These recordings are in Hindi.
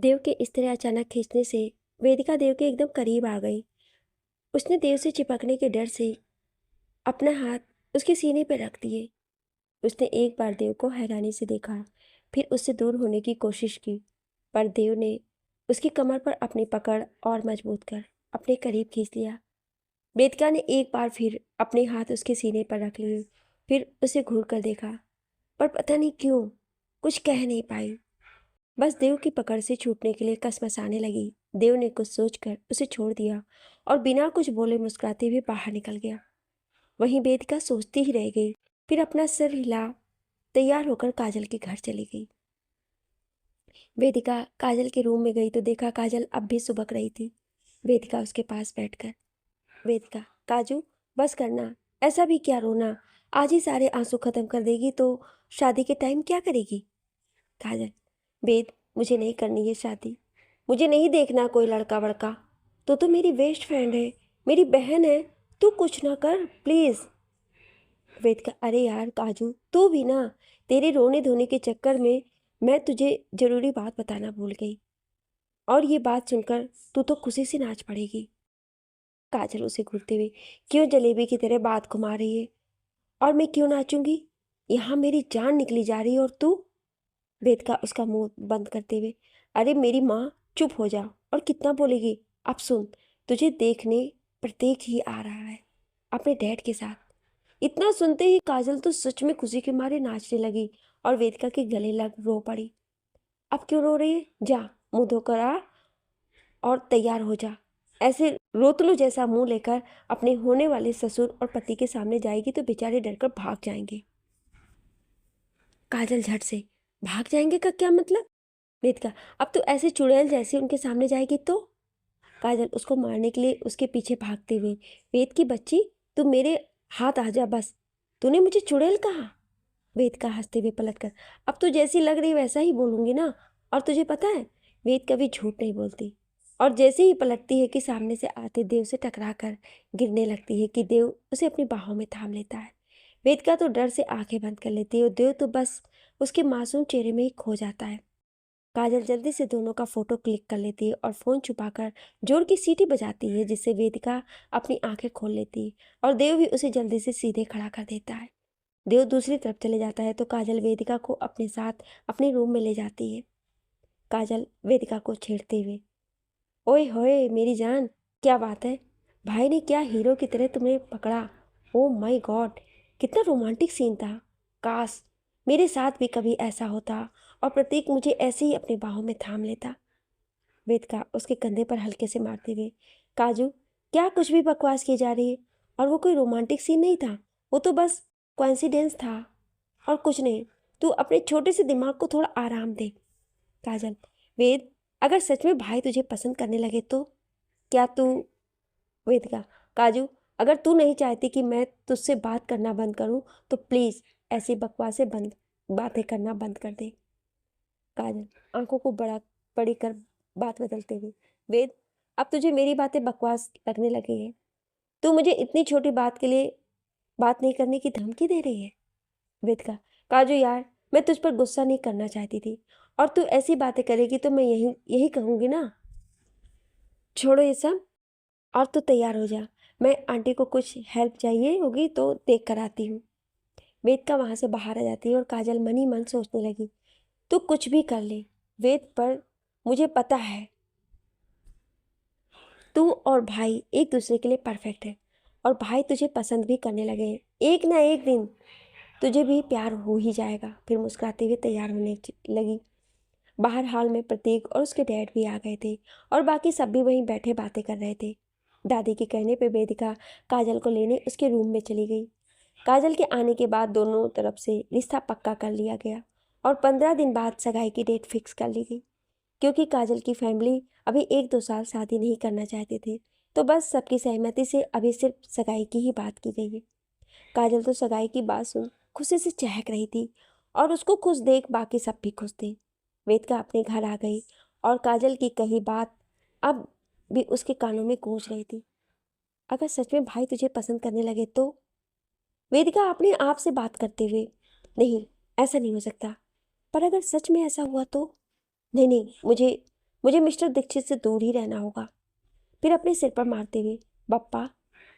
देव के इस तरह अचानक खींचने से वेदिका देव के एकदम करीब आ गई। उसने देव से चिपकने के डर से अपना हाथ उसके सीने पर रख दिए। उसने एक बार देव को हैरानी से देखा, फिर उससे दूर होने की कोशिश की, पर देव ने उसकी कमर पर अपनी पकड़ और मजबूत कर अपने करीब खींच लिया। वेदिका ने एक बार फिर अपने हाथ उसके सीने पर रख लिए, फिर उसे घूर कर देखा, पर पता नहीं क्यों कुछ कह नहीं पाई। बस देव की पकड़ से छूटने के लिए कसमसाने लगी। देव ने कुछ सोचकर उसे छोड़ दिया और बिना कुछ बोले मुस्कुराते हुए बाहर निकल गया। वहीं वेदिका सोचती ही रह गई, फिर अपना सिर हिला तैयार होकर काजल के घर चली गई। वेदिका काजल के रूम में गई तो देखा काजल अब भी सुबक रही थी। वेदिका उसके पास बैठकर, वेदिका, काजू, बस करना, ऐसा भी क्या रोना, आज ही सारे आंसू खत्म कर देगी तो शादी के टाइम क्या करेगी। काजल, वेद, मुझे नहीं करनी है शादी, मुझे नहीं देखना कोई लड़का वड़का, तो मेरी बेस्ट फ्रेंड है, मेरी बहन है, तू कुछ ना कर प्लीज। वेदिका, अरे यार काजू, तू भी ना, तेरे रोने धोने के चक्कर में मैं तुझे जरूरी बात बताना भूल गई, और ये बात सुनकर तू तो खुशी से नाच पड़ेगी। काजल उसे घूरते हुए, क्यों जलेबी की तरह बात घुमा रही है, और मैं क्यों नाचूंगी, यहाँ मेरी जान निकली जा रही है और तू। वेदिका उसका मुंह बंद करते हुए, अरे मेरी माँ, चुप हो जा, और कितना बोलेगी। अब सुन, तुझे देखने प्रत्येक ही आ रहा है अपने डैड के साथ। इतना सुनते ही काजल तो सच में खुशी के मारे नाचने लगी और वेदिका के गले लग रो पड़ी। अब क्यों रो रही है, जा मुंह धोकर आ और तैयार हो जा। ऐसे रोतलू जैसा मुंह लेकर अपने होने वाले ससुर और पति के सामने जाएगी तो बेचारे डरकर भाग जाएंगे। काजल झट से, भाग जाएंगे का क्या मतलब। वेदिका, अब तो ऐसे चुड़ैल जैसे उनके सामने जाएगी तो। काजल उसको मारने के लिए उसके पीछे भागते हुए, वेद की बच्ची, तू मेरे हाथ आ जा बस, तूने मुझे चुड़ैल कहा। वेदिका हंसते हुए पलटकर, अब तो जैसी लग रही वैसा ही बोलूंगी ना, और तुझे पता है वेद कभी झूठ नहीं बोलती। और जैसे ही पलटती है कि सामने से आते देव से टकरा कर गिरने लगती है कि देव उसे अपनी बाहों में थाम लेता है। वेदिका तो डर से आंखें बंद कर लेती है और देव तो बस उसके मासूम चेहरे में ही खो जाता है। काजल जल्दी से दोनों का फोटो क्लिक कर लेती है और फोन छुपाकर जोर की सीटी बजाती है, जिससे वेदिका अपनी आंखें खोल लेती है और देव भी उसे जल्दी से सीधे खड़ा कर देता है। देव दूसरी तरफ चले जाता है तो काजल वेदिका को अपने साथ अपने रूम में ले जाती है। काजल वेदिका को छेड़ते हुए, ओए होए मेरी जान, क्या बात है, भाई ने क्या हीरो की तरह तुम्हें पकड़ा। ओ माय गॉड, कितना रोमांटिक सीन था। काश मेरे साथ भी कभी ऐसा होता और प्रतीक मुझे ऐसे ही अपने बाहों में थाम लेता। वेदिका उसके कंधे पर हल्के से मारते हुए, काजू, क्या कुछ भी बकवास की जा रही है, और वो कोई रोमांटिक सीन नहीं था, वो तो बस कोइंसिडेंस था और कुछ नहीं। तू अपने छोटे से दिमाग को थोड़ा आराम दे। काजल, वेद, अगर सच में भाई तुझे पसंद करने लगे तो क्या तू। वेदिका, काजू, अगर तू नहीं चाहती कि मैं तुझसे बात करना बंद करूं तो प्लीज ऐसी बकवासें बंद बातें करना बंद कर दे। काजल आंखों को बड़ा बड़ी कर बात बदलते हुए, वेद, अब तुझे मेरी बातें बकवास लगने लगी है। तू मुझे इतनी छोटी बात के लिए बात नहीं करने की धमकी दे रही है। वेदिका, काजू यार, मैं तुझ पर गुस्सा नहीं करना चाहती थी, और तू ऐसी बातें करेगी तो मैं यही यही कहूंगी ना। छोड़ो ये सब और तू तैयार हो जा, मैं आंटी को कुछ हेल्प चाहिए होगी तो देख कर आती हूँ। वेदिका वहां से बाहर आ जाती है और काजल मन ही मन सोचने लगी, तू कुछ भी कर ले वेद, पर मुझे पता है तू और भाई एक दूसरे के लिए परफेक्ट है, और भाई तुझे पसंद भी करने लगे हैं। एक ना एक दिन तुझे भी प्यार हो ही जाएगा। फिर मुस्कुराते हुए तैयार होने लगी। बाहर हॉल में प्रतीक और उसके डैड भी आ गए थे और बाकी सब भी वहीं बैठे बातें कर रहे थे। दादी के कहने पे वेदिका काजल को लेने उसके रूम में चली गई। काजल के आने के बाद दोनों तरफ से रिश्ता पक्का कर लिया गया और 15 दिन बाद सगाई की डेट फिक्स कर ली गई। क्योंकि काजल की फैमिली अभी 1-2 साल शादी नहीं करना चाहते थे, तो बस सबकी सहमति से अभी सिर्फ सगाई की ही बात की गई है। काजल तो सगाई की बात सुन खुशी से चहक रही थी और उसको खुश देख बाकी सब भी खुश थे। वेदिका अपने घर आ गई और काजल की कही बात अब भी उसके कानों में गूंज रही थी। अगर सच में भाई तुझे पसंद करने लगे तो। वेदिका अपने आप से बात करते हुए, नहीं, ऐसा नहीं हो सकता, पर अगर सच में ऐसा हुआ तो। नहीं नहीं, मुझे मुझे मिस्टर दीक्षित से दूर ही रहना होगा। फिर अपने सिर पर मारते हुए, बप्पा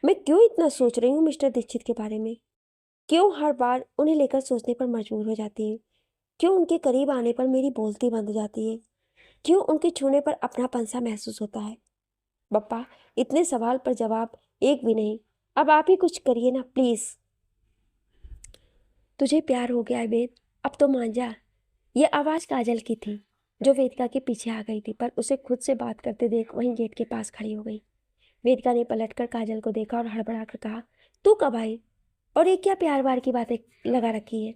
मैं क्यों इतना सोच रही हूँ मिस्टर दीक्षित के बारे में? क्यों हर बार उन्हें लेकर सोचने पर मजबूर हो जाती है? क्यों उनके करीब आने पर मेरी बोलती बंद हो जाती है? क्यों उनके छूने पर अपनापन सा महसूस होता है? बप्पा इतने सवाल पर जवाब एक भी नहीं। अब आप ही कुछ करिए ना प्लीज। तुझे प्यार हो गया है वेद, अब तो मान जा। ये आवाज काजल की थी, जो वेदिका के पीछे आ गई थी, पर उसे खुद से बात करते देख वहीं गेट के पास खड़ी हो गई। वेदिका ने पलटकर काजल को देखा और हड़बड़ा कर कहा, तू कब आई? और ये क्या प्यार वार की बातें लगा रखी है?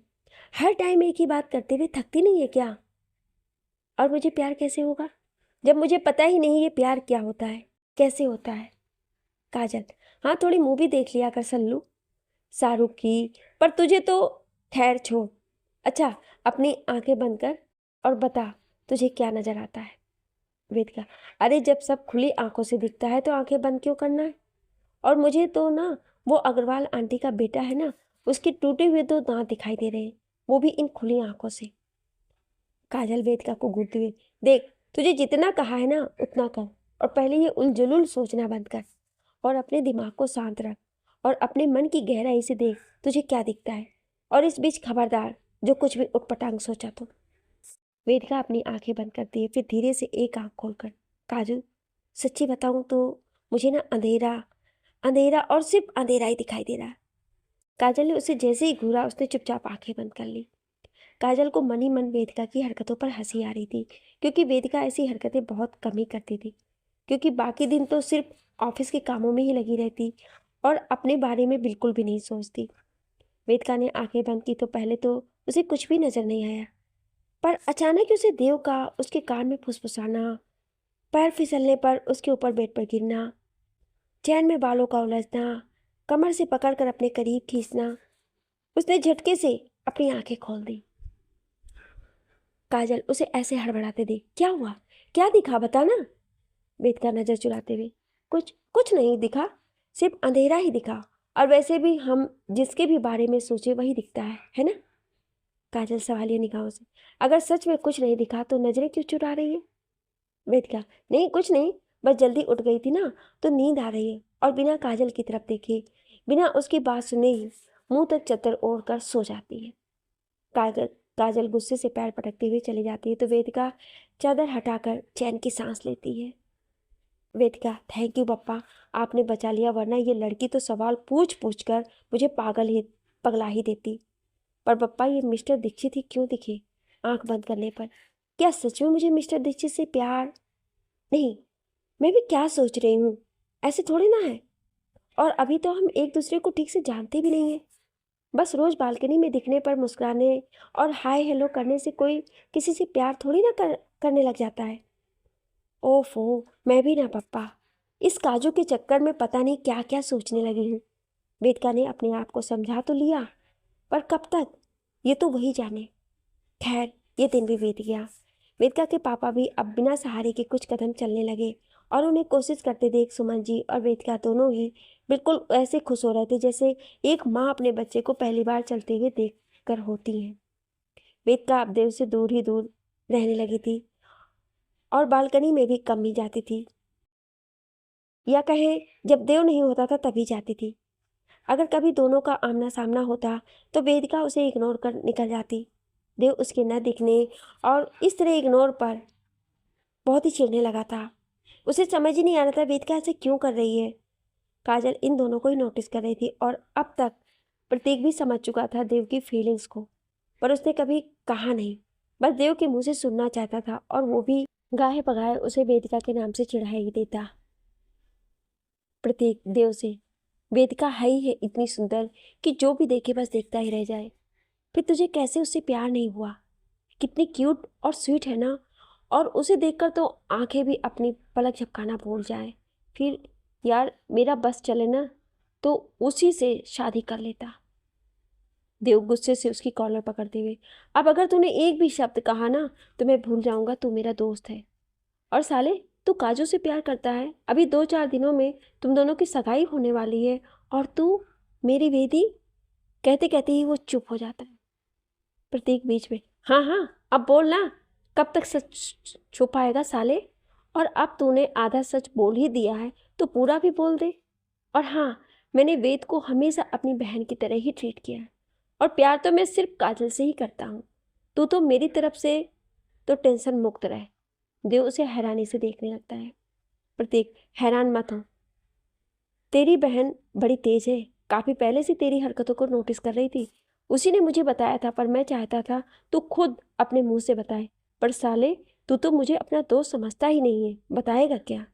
हर टाइम एक ही बात करते हुए थकती नहीं है क्या? और मुझे प्यार कैसे होगा जब मुझे पता ही नहीं ये प्यार क्या होता है, कैसे होता है? काजल, हाँ थोड़ी मूवी देख लिया कर सल्लू, शाहरुख की। पर तुझे तो खैर छोड़। अच्छा, अपनी आंखें बंद कर और बता तुझे क्या नजर आता है? वेदिका, अरे जब सब खुली आंखों से दिखता है तो आंखें बंद क्यों करना है? और मुझे तो ना वो अग्रवाल आंटी का बेटा है ना, उसके टूटे हुए दो दांत दिखाई दे रहे हैं, वो भी इन खुली आंखों से। काजल वेदिका को घूरते हुए, देख तुझे जितना कहा है ना उतना कर, और पहले ये उलझुल सोचना बंद कर और अपने दिमाग को शांत रख और अपने मन की गहराई से देख तुझे क्या दिखता है। और इस बीच खबरदार जो कुछ भी उटपटांग सोचा तो। वेदिका अपनी आंखें बंद करती है, फिर धीरे से एक आंख खोलकर, काजू सच्ची बताऊं तो मुझे ना अंधेरा अंधेरा और सिर्फ अंधेरा ही दिखाई दे रहा है। काजल ने उसे जैसे ही घूरा उसने चुपचाप आंखें बंद कर ली। काजल को मन ही मन वेदिका की हरकतों पर हंसी आ रही थी, क्योंकि वेदिका ऐसी हरकतें बहुत कम ही करती थी, क्योंकि बाकी दिन तो सिर्फ ऑफिस के कामों में ही लगी रहती और अपने बारे में बिल्कुल भी नहीं सोचती। वेदिका ने आंखें बंद की तो पहले तो उसे कुछ भी नजर नहीं आया, पर अचानक उसे देव का उसके कान में फुसफुसाना, पैर फिसलने पर उसके ऊपर बेड पर गिरना, चैन में बालों का उलझना, कमर से पकड़कर अपने करीब खींचना। उसने झटके से अपनी आंखें खोल दी। काजल उसे ऐसे हड़बड़ाते देख, क्या हुआ, क्या दिखा बता ना? वेदिका नजर चुराते हुए, कुछ कुछ नहीं दिखा, सिर्फ अंधेरा ही दिखा, और वैसे भी हम जिसके भी बारे में सोचे वही दिखता है ना? काजल सवालिया निगाहों से, अगर सच में कुछ नहीं दिखा तो नजरें क्यों चुरा रही है? वेदिका, नहीं कुछ नहीं, बस जल्दी उठ गई थी ना तो नींद आ रही है। और बिना काजल की तरफ देखे, बिना उसकी बात सुने ही मुंह तक चद्दर ओढ़ कर सो जाती है। काजल काजल गुस्से से पैर पटकते हुए चली जाती है तो वेदिका चादर हटाकर चैन की सांस लेती है। वेदिका, थैंक यू पप्पा, आपने बचा लिया, वरना ये लड़की तो सवाल पूछ पूछ कर मुझे पगला ही देती। पर पप्पा ये मिस्टर दीक्षित ही क्यों दिखे आंख बंद करने पर? क्या सच में मुझे मिस्टर दीक्षित से प्यार नहीं? मैं भी क्या सोच रही हूँ, ऐसे थोड़ी ना है। और अभी तो हम एक दूसरे को ठीक से जानते भी नहीं है। बस रोज बालकनी में दिखने पर मुस्कुराने और हाय हेलो करने से कोई किसी से प्यार थोड़ी ना करने लग जाता है। ओफो, मैं भी ना पप्पा, इस काजू के चक्कर में पता नहीं क्या क्या सोचने लगी हूँ। वेदिका ने अपने आप को समझा तो लिया, पर कब तक, ये तो वही जाने। खैर, ये दिन भी बीत गया। वेदिका के पापा भी अब बिना सहारे के कुछ कदम चलने लगे, और उन्हें कोशिश करते देख सुमन जी और वेदिका दोनों ही बिल्कुल ऐसे खुश हो रहे थे जैसे एक माँ अपने बच्चे को पहली बार चलते हुए देख कर होती है। वेदिका अब देव से दूर ही दूर रहने लगी थी और बालकनी में भी कम ही जाती थी, या कहें जब देव नहीं होता था तभी जाती थी। अगर कभी दोनों का आमना सामना होता तो वेदिका उसे इग्नोर कर निकल जाती। देव उसके न दिखने और इस तरह इग्नोर पर बहुत ही चिढ़ने लगा था। उसे समझ ही नहीं आ रहा था वेदिका ऐसे क्यों कर रही है। काजल इन दोनों को ही नोटिस कर रही थी, और अब तक प्रतीक भी समझ चुका था देव की फीलिंग्स को, पर उसने कभी कहा नहीं, बस देव के मुंह से सुनना चाहता था, और वो भी गाहे बगाए उसे वेदिका के नाम से चिढ़ाई देता। प्रतीक देव से, वेदिका है ही है इतनी सुंदर कि जो भी देखे बस देखता ही रह जाए। फिर तुझे कैसे उससे प्यार नहीं हुआ? कितनी क्यूट और स्वीट है ना, और उसे देखकर तो आंखें भी अपनी पलक झपकाना भूल जाए। फिर यार मेरा बस चले ना तो उसी से शादी कर लेता। देव गुस्से से उसकी कॉलर पकड़ते हुए, अब अगर तूने एक भी शब्द कहा ना तो मैं भूल जाऊंगा तू मेरा दोस्त है। और साले, तू काजू से प्यार करता है, अभी 2-4 दिनों में तुम दोनों की सगाई होने वाली है, और तू मेरी वेदी। कहते कहते ही वो चुप हो जाता है। प्रतीक बीच में, हाँ हाँ अब बोल ना, कब तक सच छुपाएगा साले? और अब तूने आधा सच बोल ही दिया है तो पूरा भी बोल दे। और हाँ, मैंने वेद को हमेशा अपनी बहन की तरह ही ट्रीट किया है, और प्यार तो मैं सिर्फ काजल से ही करता हूँ। तू तो मेरी तरफ से तो टेंशन मुक्त रहे। देव उसे हैरानी से देखने लगता है। प्रतीक, हैरान मत हो, तेरी बहन बड़ी तेज है, काफी पहले से तेरी हरकतों को नोटिस कर रही थी। उसी ने मुझे बताया था, पर मैं चाहता था तू खुद अपने मुंह से बताए। पर साले, तू तो मुझे अपना दोस्त समझता ही नहीं है, बताएगा क्या?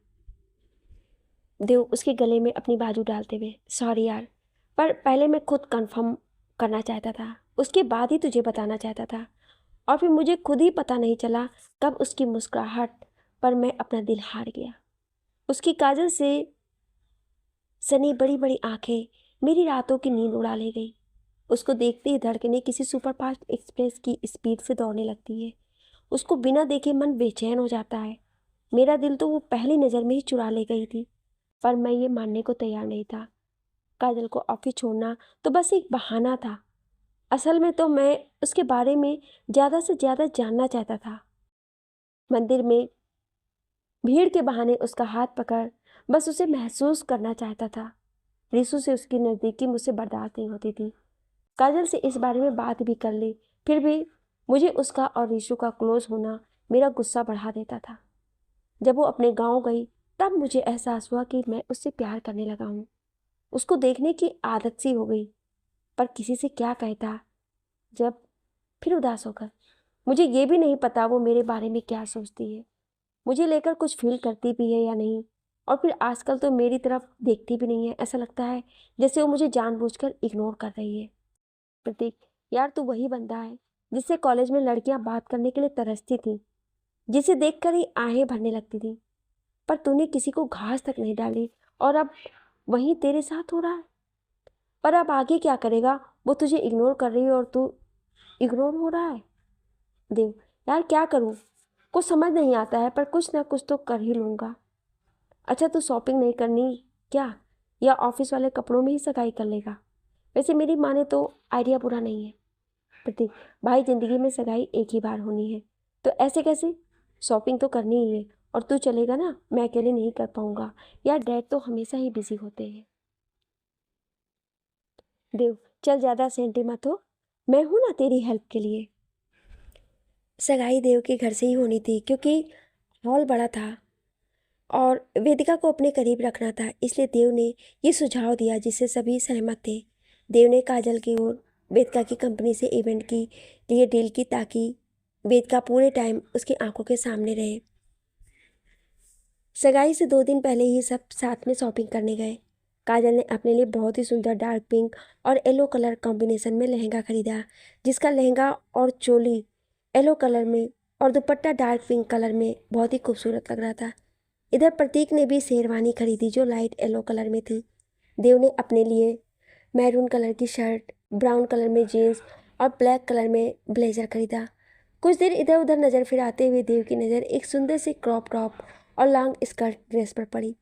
देव उसके गले में अपनी बाजू डालते हुए, सॉरी यार, पर पहले मैं खुद कंफर्म करना चाहता था, उसके बाद ही तुझे बताना चाहता था। और फिर मुझे खुद ही पता नहीं चला कब उसकी मुस्कुराहट पर मैं अपना दिल हार गया। उसकी काजल से सनी बड़ी बड़ी आंखें मेरी रातों की नींद उड़ा ले गई। उसको देखते ही धड़कनें किसी सुपरफास्ट एक्सप्रेस की स्पीड से दौड़ने लगती है। उसको बिना देखे मन बेचैन हो जाता है। मेरा दिल तो वो पहली नज़र में ही चुरा ले गई थी, पर मैं ये मानने को तैयार नहीं था। काजल को ऑफिस छोड़ना तो बस एक बहाना था। असल में तो मैं उसके बारे में ज़्यादा से ज़्यादा जानना चाहता था। मंदिर में भीड़ के बहाने उसका हाथ पकड़ बस उसे महसूस करना चाहता था। रिसु से उसकी नज़दीकी मुझसे बर्दाश्त नहीं होती थी। काजल से इस बारे में बात भी कर ली, फिर भी मुझे उसका और रिसु का क्लोज होना मेरा गुस्सा बढ़ा देता था। जब वो अपने गांव गई तब मुझे एहसास हुआ कि मैं उससे प्यार करने लगा हूँ। उसको देखने की आदत सी हो गई, पर किसी से क्या कहता जब फिर उदास होकर। मुझे ये भी नहीं पता वो मेरे बारे में क्या सोचती है, मुझे लेकर कुछ फील करती भी है या नहीं। और फिर आजकल तो मेरी तरफ देखती भी नहीं है, ऐसा लगता है जैसे वो मुझे जानबूझकर इग्नोर कर रही है। प्रतीक, यार तू वही बंदा है जिससे कॉलेज में लड़कियां बात करने के लिए तरसती थी, जिसे देखकर ही आहें भरने लगती थी। पर तूने किसी को घास तक नहीं डाली, और अब वही तेरे साथ हो रहा है। पर अब आगे क्या करेगा? वो तुझे इग्नोर कर रही है और तू इग्नोर हो रहा है। देव, यार क्या करूं, कुछ समझ नहीं आता है, पर कुछ ना कुछ तो कर ही लूंगा। अच्छा, तू शॉपिंग नहीं करनी क्या, या ऑफिस वाले कपड़ों में ही सगाई कर लेगा? वैसे मेरी माने तो आइडिया बुरा नहीं है। प्रतीक, भाई जिंदगी में सगाई एक ही बार होनी है, तो ऐसे कैसे? शॉपिंग तो करनी ही है, और तू चलेगा ना? मैं अकेले नहीं कर पाऊंगा, यार डैड तो हमेशा ही बिजी होते हैं। देव, चल ज़्यादा सेंटी मत हो, मैं हूं ना तेरी हेल्प के लिए। सगाई देव के घर से ही होनी थी, क्योंकि हॉल बड़ा था और वेदिका को अपने करीब रखना था, इसलिए देव ने ये सुझाव दिया जिससे सभी सहमत थे। देव ने काजल की ओर वेदिका की कंपनी से इवेंट की लिए डील की, ताकि वेदिका पूरे टाइम उसकी आंखों के सामने रहे। सगाई से 2 दिन पहले ही सब साथ में शॉपिंग करने गए। काजल ने अपने लिए बहुत ही सुंदर डार्क पिंक और येलो कलर कॉम्बिनेशन में लहंगा खरीदा, जिसका लहंगा और चोली येलो कलर में और दुपट्टा डार्क पिंक कलर में बहुत ही खूबसूरत लग रहा था। इधर प्रतीक ने भी शेरवानी खरीदी जो लाइट येलो कलर में थी। देव ने अपने लिए मैरून कलर की शर्ट, ब्राउन कलर में जीन्स और ब्लैक कलर में ब्लेजर खरीदा। कुछ देर इधर उधर नज़र फिराते हुए देव की नज़र एक सुंदर सी क्रॉप टॉप और लॉन्ग स्कर्ट ड्रेस पर पड़ी।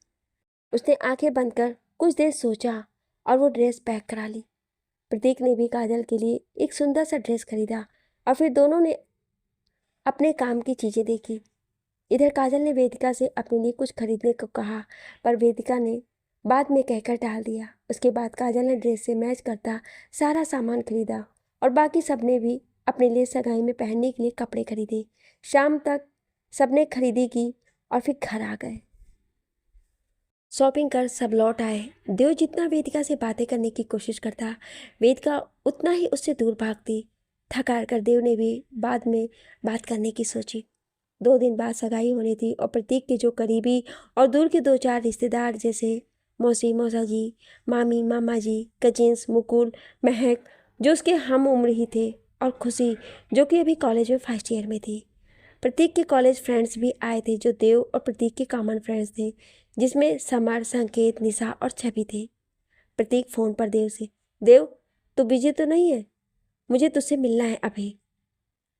उसने आंखें बंद कर कुछ देर सोचा और वो ड्रेस पैक करा ली। प्रतीक ने भी काजल के लिए एक सुंदर सा ड्रेस खरीदा, और फिर दोनों ने अपने काम की चीज़ें देखी। इधर काजल ने वेदिका से अपने लिए कुछ खरीदने को कहा, पर वेदिका ने बाद में कहकर टाल दिया। उसके बाद काजल ने ड्रेस से मैच करता सारा सामान खरीदा, और बाकी सबने भी अपने लिए सगाई में पहनने के लिए कपड़े खरीदे। शाम तक सबने खरीदी की और फिर घर आ गए। शॉपिंग कर सब लौट आए। देव जितना वेदिका से बातें करने की कोशिश करता, वेदिका उतना ही उससे दूर भागती। थक हार कर देव ने भी बाद में बात करने की सोची। 2 दिन बाद सगाई होनी थी, और प्रतीक के जो करीबी और दूर के 2-4 रिश्तेदार जैसे मौसी, मौसा जी, मामी, मामा जी, कजिन्स, मुकुल, महक जो उसके हम उम्र ही थे, और खुशी जो कि अभी कॉलेज में फर्स्ट ईयर में थी। प्रतीक के कॉलेज फ्रेंड्स भी आए थे जो देव और प्रतीक के कॉमन फ्रेंड्स थे, जिसमें समर, संकेत, निशा और छवि थे। प्रतीक फ़ोन पर देव से, देव तू बिजी तो नहीं है, मुझे तुझसे मिलना है अभी।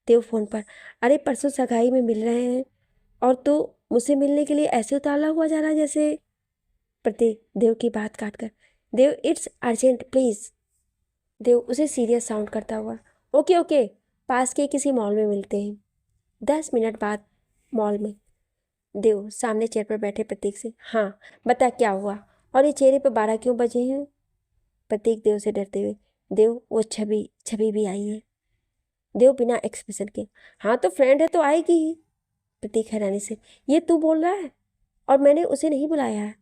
देव फ़ोन पर, अरे परसों सगाई में मिल रहे हैं और तू मुझसे मिलने के लिए ऐसे उतावला हुआ जा रहा है जैसे। प्रतीक देव की बात काट कर, देव इट्स अर्जेंट प्लीज़। देव उसे सीरियस साउंड करता हुआ, ओके ओके, पास के किसी मॉल में मिलते हैं। 10 मिनट बाद मॉल में देव सामने चेयर पर बैठे प्रतीक से, हाँ बता क्या हुआ, और ये चेहरे पर 12 क्यों बजे हैं? प्रतीक देव से डरते हुए, देव वो छवि छवि भी आई है। देव बिना एक्सप्रेशन के, हाँ तो फ्रेंड है तो आएगी ही। प्रतीक हैरानी से, ये तू बोल रहा है? और मैंने उसे नहीं बुलाया है।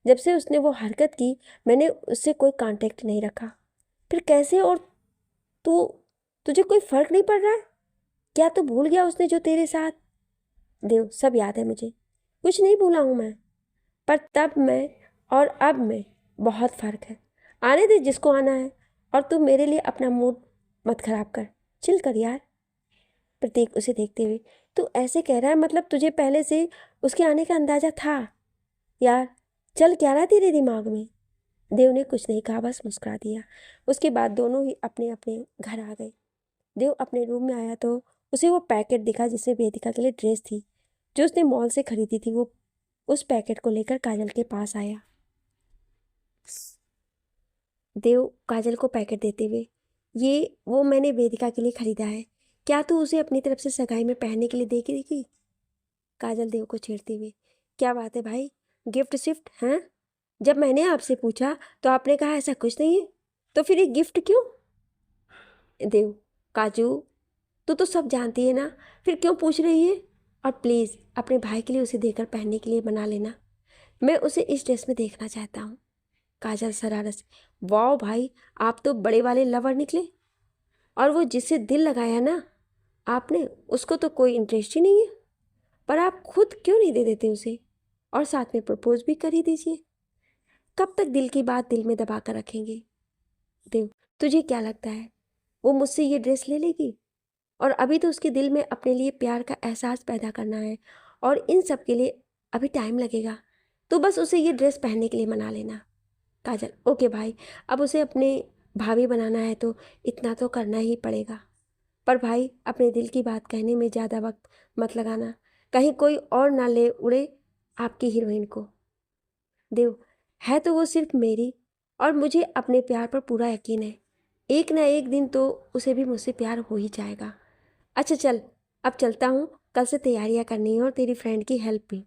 जब से उसने वो हरकत की मैंने उससे कोई कांटेक्ट नहीं रखा। फिर कैसे? और तू, तुझे कोई फर्क नहीं पड़ रहा है क्या? तू भूल गया उसने जो तेरे साथ? देव सब याद है मुझे, कुछ नहीं भूला हूँ मैं, पर तब मैं और अब में बहुत फ़र्क है। आने दे जिसको आना है, और तू मेरे लिए अपना मूड मत खराब कर, चिल कर यार। प्रतीक उसे देखते हुए, तू ऐसे कह रहा है मतलब तुझे पहले से उसके आने का अंदाज़ा था? यार चल क्या रहा तेरे दिमाग में? देव ने कुछ नहीं कहा, बस मुस्कुरा दिया। उसके बाद दोनों ही अपने अपने घर आ गए। देव अपने रूम में आया तो उसे वो पैकेट दिखा जिसमें वेदिका के लिए ड्रेस थी जो उसने मॉल से खरीदी थी। वो उस पैकेट को लेकर काजल के पास आया। देव काजल को पैकेट देते हुए, ये वो मैंने वेदिका के लिए खरीदा है, क्या तू उसे अपनी तरफ से सगाई में पहनने के लिए देगी? काजल देव को छेड़ते हुए, क्या बात है भाई, गिफ्ट शिफ्ट हैं? जब मैंने आपसे पूछा तो आपने कहा ऐसा कुछ नहीं है, तो फिर ये गिफ्ट क्यों? देव, काजू तू तो सब जानती है ना, फिर क्यों पूछ रही है? और प्लीज़ अपने भाई के लिए उसे देकर पहनने के लिए बना लेना, मैं उसे इस ड्रेस में देखना चाहता हूँ। काजल शरारत से, वाह भाई आप तो बड़े वाले लवर निकले, और वो जिससे दिल लगाया ना आपने उसको तो कोई इंटरेस्ट ही नहीं है, पर आप खुद क्यों नहीं दे देते उसे, और साथ में प्रपोज भी कर ही दीजिए। कब तक दिल की बात दिल में दबा कर रखेंगे? देव, तुझे क्या लगता है वो मुझसे ये ड्रेस ले लेगी? और अभी तो उसके दिल में अपने लिए प्यार का एहसास पैदा करना है, और इन सब के लिए अभी टाइम लगेगा। तो बस उसे ये ड्रेस पहनने के लिए मना लेना। काजल, ओके भाई, अब उसे अपने भाभी बनाना है तो इतना तो करना ही पड़ेगा, पर भाई अपने दिल की बात कहने में ज़्यादा वक्त मत लगाना, कहीं कोई और ना ले उड़े आपकी हीरोइन को। देव, है तो वो सिर्फ मेरी, और मुझे अपने प्यार पर पूरा यकीन है, एक ना एक दिन तो उसे भी मुझसे प्यार हो ही जाएगा। अच्छा चल, अब चलता हूँ, कल से तैयारियाँ करनी है और तेरी फ्रेंड की हेल्प भी।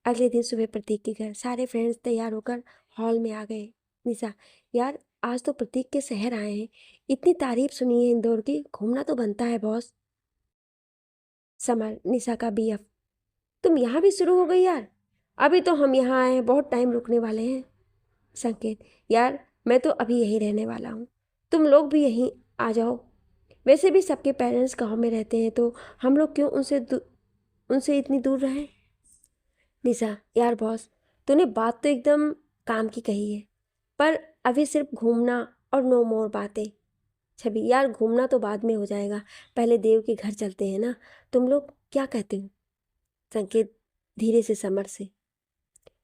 अगले दिन सुबह प्रतीक के घर सारे फ्रेंड्स तैयार होकर हॉल में आ गए। निशा, यार आज तो प्रतीक के शहर आए हैं, इतनी तारीफ सुनी है इंदौर की, घूमना तो बनता है बॉस। समर, निशा का बीएफ, तुम यहाँ भी शुरू हो गई यार? अभी तो हम यहाँ आए हैं, बहुत टाइम रुकने वाले हैं। संकेत, यार मैं तो अभी यहीं रहने वाला हूँ, तुम लोग भी यहीं आ जाओ। वैसे भी सबके पेरेंट्स गांव में रहते हैं तो हम लोग क्यों उनसे इतनी दूर रहें? निशा, यार बॉस तूने बात तो एकदम काम की कही है, पर अभी सिर्फ घूमना और नो मोर बातें। छवि, यार घूमना तो बाद में हो जाएगा, पहले देव के घर चलते हैं ना, तुम लोग क्या कहते हो? संकेत धीरे से समर से,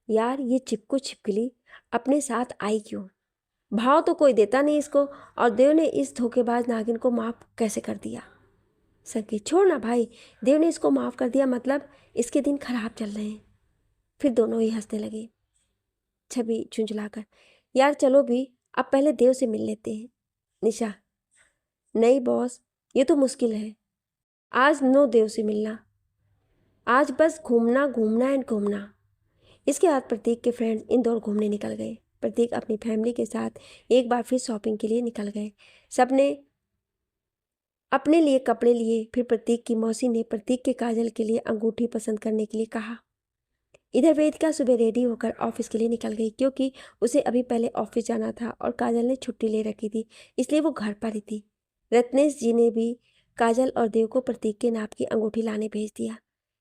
यार ये चिपकू छिपकली अपने साथ आई क्यों? भाव तो कोई देता नहीं इसको, और देव ने इस धोखेबाज नागिन को माफ कैसे कर दिया? संकेत, छोड़ ना भाई, देव ने इसको माफ कर दिया मतलब इसके दिन खराब चल रहे हैं। फिर दोनों ही हंसने लगे। छवि झुंझलाकर, यार चलो भी, अब पहले देव से मिल लेते हैं। निशा, नहीं बॉस, ये तो मुश्किल है, आज नो देव से मिलना, आज बस घूमना घूमना एंड घूमना। इसके बाद प्रतीक के फ्रेंड्स इंदौर घूमने निकल गए। प्रतीक अपनी फैमिली के साथ एक बार फिर शॉपिंग के लिए निकल गए। सबने अपने लिए कपड़े लिए, फिर प्रतीक की मौसी ने प्रतीक के काजल के लिए अंगूठी पसंद करने के लिए कहा। इधर वेदिका सुबह रेडी होकर ऑफिस के लिए निकल गई, क्योंकि उसे अभी पहले ऑफिस जाना था और काजल ने छुट्टी ले रखी थी, इसलिए वो घर पर ही थी। रत्नेश जी ने भी काजल और देव को प्रतीक के नाप की अंगूठी लाने भेज दिया।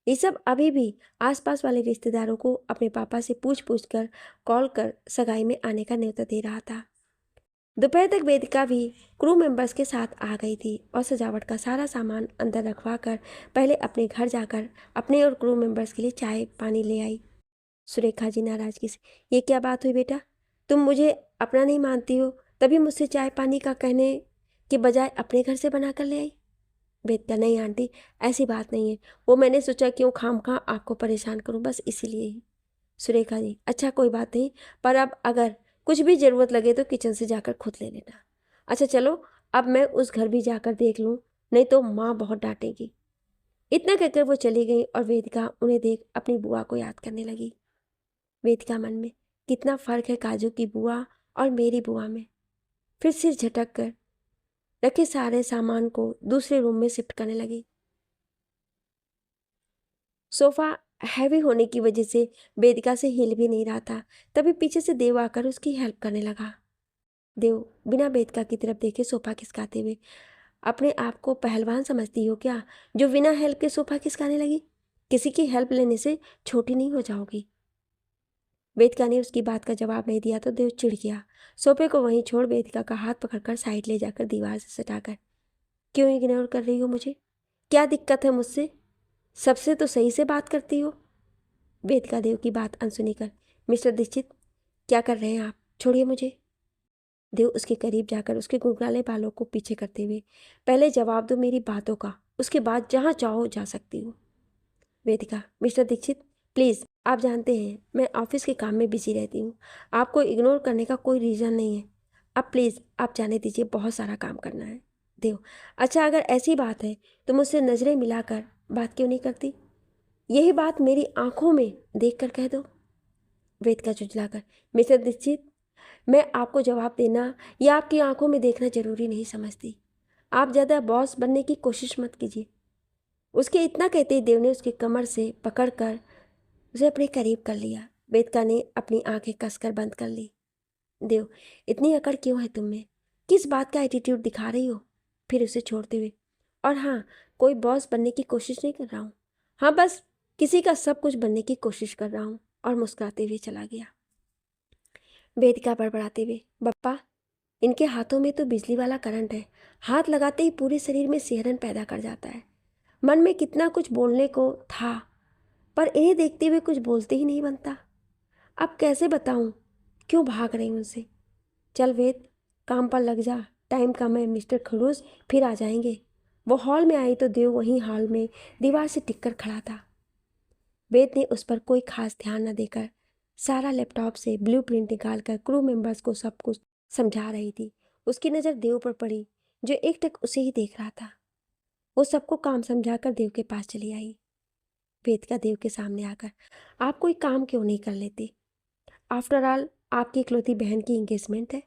ये सब अभी भी आसपास वाले रिश्तेदारों को अपने पापा से पूछ पूछ कर कॉल कर सगाई में आने का न्योता दे रहा था। दोपहर तक वेदिका भी क्रू मेंबर्स के साथ आ गई थी और सजावट का सारा सामान अंदर रखवा कर पहले अपने घर जाकर अपने और क्रू मेंबर्स के लिए चाय पानी ले आई। सुरेखा जी नाराजगी से, ये क्या बात हुई बेटा, तुम मुझे अपना नहीं मानती हो, तभी मुझसे चाय पानी का कहने के बजाय अपने घर से बना कर ले आई। वेदिका, नहीं आंटी, ऐसी बात नहीं है, वो मैंने सोचा क्यों खामखा आपको परेशान करूं, बस इसीलिए ही। सुरेखा जी, अच्छा कोई बात नहीं, पर अब अगर कुछ भी ज़रूरत लगे तो किचन से जाकर खुद ले लेना। अच्छा चलो, अब मैं उस घर भी जाकर देख लूँ, नहीं तो माँ बहुत डांटेगी। इतना कहकर वो चली गई और वेदिका उन्हें देख अपनी बुआ को याद करने लगी। वेदिका मन में, कितना फर्क है काजू की बुआ और मेरी बुआ में। फिर सिर झटक कर रखे सारे सामान को दूसरे रूम में शिफ्ट करने लगी। सोफा हैवी होने की वजह से वेदिका से हिल भी नहीं रहा था। तभी पीछे से देव आकर उसकी हेल्प करने लगा। देव बिना वेदिका की तरफ देखे सोफा खिसकाते हुए, अपने आप को पहलवान समझती हो क्या, जो बिना हेल्प के सोफा खिसकाने लगी? किसी की हेल्प लेने से छोटी नहीं हो जाओगी। वेदिका ने उसकी बात का जवाब नहीं दिया तो देव चिढ़ गया। सोफे को वहीं छोड़ वेदिका का हाथ पकड़कर साइड ले जाकर दीवार से सटाकर, क्यों इग्नोर कर रही हो मुझे? क्या दिक्कत है मुझसे? सबसे तो सही से बात करती हो। वेदिका देव की बात अनसुनी कर, मिस्टर दीक्षित क्या कर रहे हैं आप? छोड़िए मुझे। देव उसके करीब जाकर उसके गुंगराले बालों को पीछे करते हुए, पहले जवाब दो मेरी बातों का, उसके बाद जहाँ चाहो जा सकती हो। वेदिका, मिस्टर दीक्षित प्लीज़, आप जानते हैं मैं ऑफिस के काम में बिजी रहती हूँ। आपको इग्नोर करने का कोई रीज़न नहीं है। अब प्लीज़ आप जाने दीजिए, बहुत सारा काम करना है। देव, अच्छा अगर ऐसी बात है तो मुझसे नज़रें मिलाकर बात क्यों नहीं करती? यही बात मेरी आंखों में देख कर कह दो। वेदिका झुंझलाकर, मिस्टर दीक्षित मैं आपको जवाब देना या आपकी आंखों में देखना जरूरी नहीं समझती। आप ज़्यादा बॉस बनने की कोशिश मत कीजिए। उसके इतना कहते ही देव ने उसकी कमर से पकड़कर उसे अपने करीब कर लिया। वेदिका ने अपनी आंखें कसकर बंद कर ली। देव, इतनी अकड़ क्यों है तुम में? किस बात का एटीट्यूड दिखा रही हो? फिर उसे छोड़ते हुए, और हाँ, कोई बॉस बनने की कोशिश नहीं कर रहा हूँ। हाँ, बस किसी का सब कुछ बनने की कोशिश कर रहा हूँ। और मुस्कुराते हुए चला गया। वेदिका बड़बड़ाते हुए, बप्पा इनके हाथों में तो बिजली वाला करंट है। हाथ लगाते ही पूरे शरीर में सिहरन पैदा कर जाता है। मन में कितना कुछ बोलने को था, पर इन्हें देखते हुए कुछ बोलते ही नहीं बनता। अब कैसे बताऊं क्यों भाग रही हूं उनसे? चल वेद, काम पर लग जा, टाइम कम है, मिस्टर खड़ूस फिर आ जाएंगे। वो हॉल में आई तो देव वहीं हॉल में दीवार से टिक कर खड़ा था। वेद ने उस पर कोई खास ध्यान न देकर सारा लैपटॉप से ब्लूप्रिंट निकालकर क्रू मेंबर्स को सब कुछ समझा रही थी। उसकी नज़र देव पर पड़ी, जो एकटक उसे ही देख रहा था। वो सबको काम समझाकर देव के पास चली आई। वेदिका देव के सामने आकर, आप कोई काम क्यों नहीं कर लेते? आफ्टर ऑल आपकी इकलौती बहन की एंगेजमेंट है।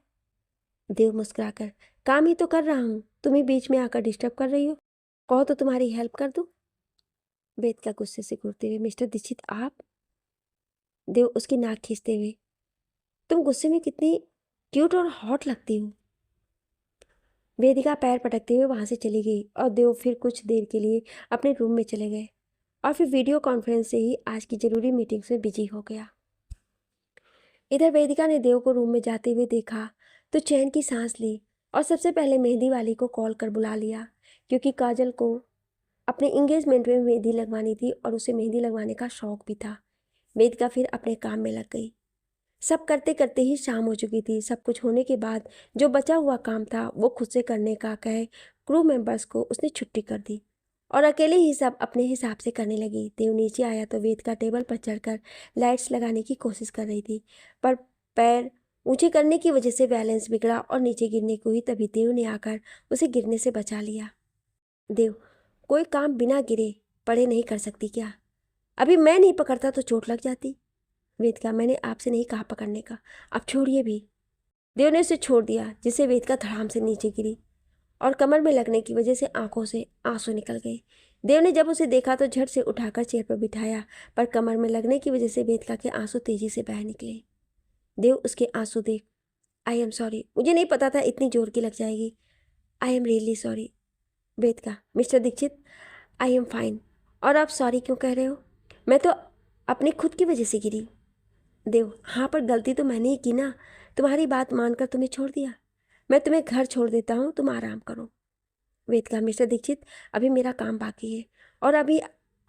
देव मुस्कुराकर, काम ही तो कर रहा हूँ, तुम ही बीच में आकर डिस्टर्ब कर रही हो। कहो तो तुम्हारी हेल्प कर दूँ। वेदिका गुस्से से घूरते हुए, मिस्टर दीक्षित आप? देव उसकी नाक खींचते हुए, तुम गुस्से में कितनी क्यूट और हॉट लगती हो। वेदिका पैर पटकते हुए वहां से चली गई और देव फिर कुछ देर के लिए अपने रूम में चले गए और फिर वीडियो कॉन्फ्रेंस से ही आज की जरूरी मीटिंग्स में बिजी हो गया। इधर वेदिका ने देव को रूम में जाते हुए देखा तो चैन की सांस ली और सबसे पहले मेहंदी वाली को कॉल कर बुला लिया, क्योंकि काजल को अपने इंगेजमेंट में मेहंदी लगवानी थी और उसे मेहंदी लगवाने का शौक भी था। वेदिका फिर अपने काम में लग गई। सब करते करते ही शाम हो चुकी थी। सब कुछ होने के बाद जो बचा हुआ काम था वो खुद से करने का कहे क्रू मेंबर्स को उसने छुट्टी कर दी और अकेले ही सब अपने हिसाब से करने लगी। देव नीचे आया तो वेदिका टेबल पर चढ़कर लाइट्स लगाने की कोशिश कर रही थी, पर पैर ऊंचे करने की वजह से बैलेंस बिगड़ा और नीचे गिरने को ही तभी देव ने आकर उसे गिरने से बचा लिया। देव, कोई काम बिना गिरे पड़े नहीं कर सकती क्या? अभी मैं नहीं पकड़ता तो चोट लग जाती। वेदिका, मैंने आपसे नहीं कहा पकड़ने का, आप छोड़िए भी। देव ने उसे छोड़ दिया, जिससे वेदिका धड़ाम से नीचे गिरी और कमर में लगने की वजह से आंखों से आंसू निकल गए। देव ने जब उसे देखा तो झट से उठाकर चेयर पर बिठाया, पर कमर में लगने की वजह से वेदिका के आंसू तेजी से बह निकले। देव उसके आंसू देख, आई एम सॉरी, मुझे नहीं पता था इतनी जोर की लग जाएगी। I am really sorry. Vedika, mister Dikshit I am fine. और आप सॉरी क्यों कह रहे हो? मैं तो अपनी खुद की वजह से गिरी। देव, हाँ पर गलती तो मैंने ही की ना, तुम्हारी बात मानकर तुम्हें छोड़ दिया। मैं तुम्हें घर छोड़ देता हूँ, तुम आराम करो। वेदिका, मिस्टर दीक्षित अभी मेरा काम बाकी है और अभी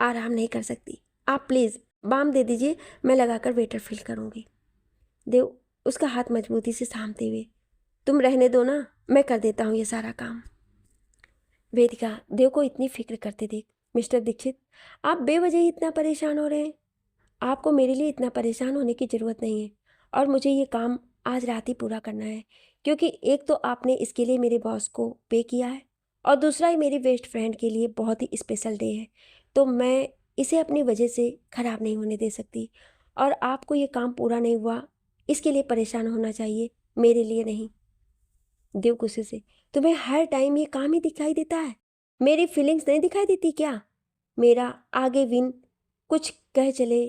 आराम नहीं कर सकती। आप प्लीज़ बाम दे दीजिए, मैं लगाकर वेटर फिल करूँगी। देव उसका हाथ मजबूती से थामते हुए, तुम रहने दो ना, मैं कर देता हूँ ये सारा काम। वेदिका देव को इतनी फिक्र करते देख, मिस्टर दीक्षित आप बेवजह ही इतना परेशान हो रहे हैं। आपको मेरे लिए इतना परेशान होने की ज़रूरत नहीं है और मुझे ये काम आज रात ही पूरा करना है, क्योंकि एक तो आपने इसके लिए मेरे बॉस को पे किया है और दूसरा ही मेरी बेस्ट फ्रेंड के लिए बहुत ही स्पेशल डे है। तो मैं इसे अपनी वजह से खराब नहीं होने दे सकती। और आपको ये काम पूरा नहीं हुआ, इसके लिए परेशान होना चाहिए, मेरे लिए नहीं। देव गुस्से से, तुम्हें हर टाइम ये काम ही दिखाई देता है, मेरी फीलिंग्स नहीं दिखाई देती क्या? मेरा आगे विन कुछ कह चले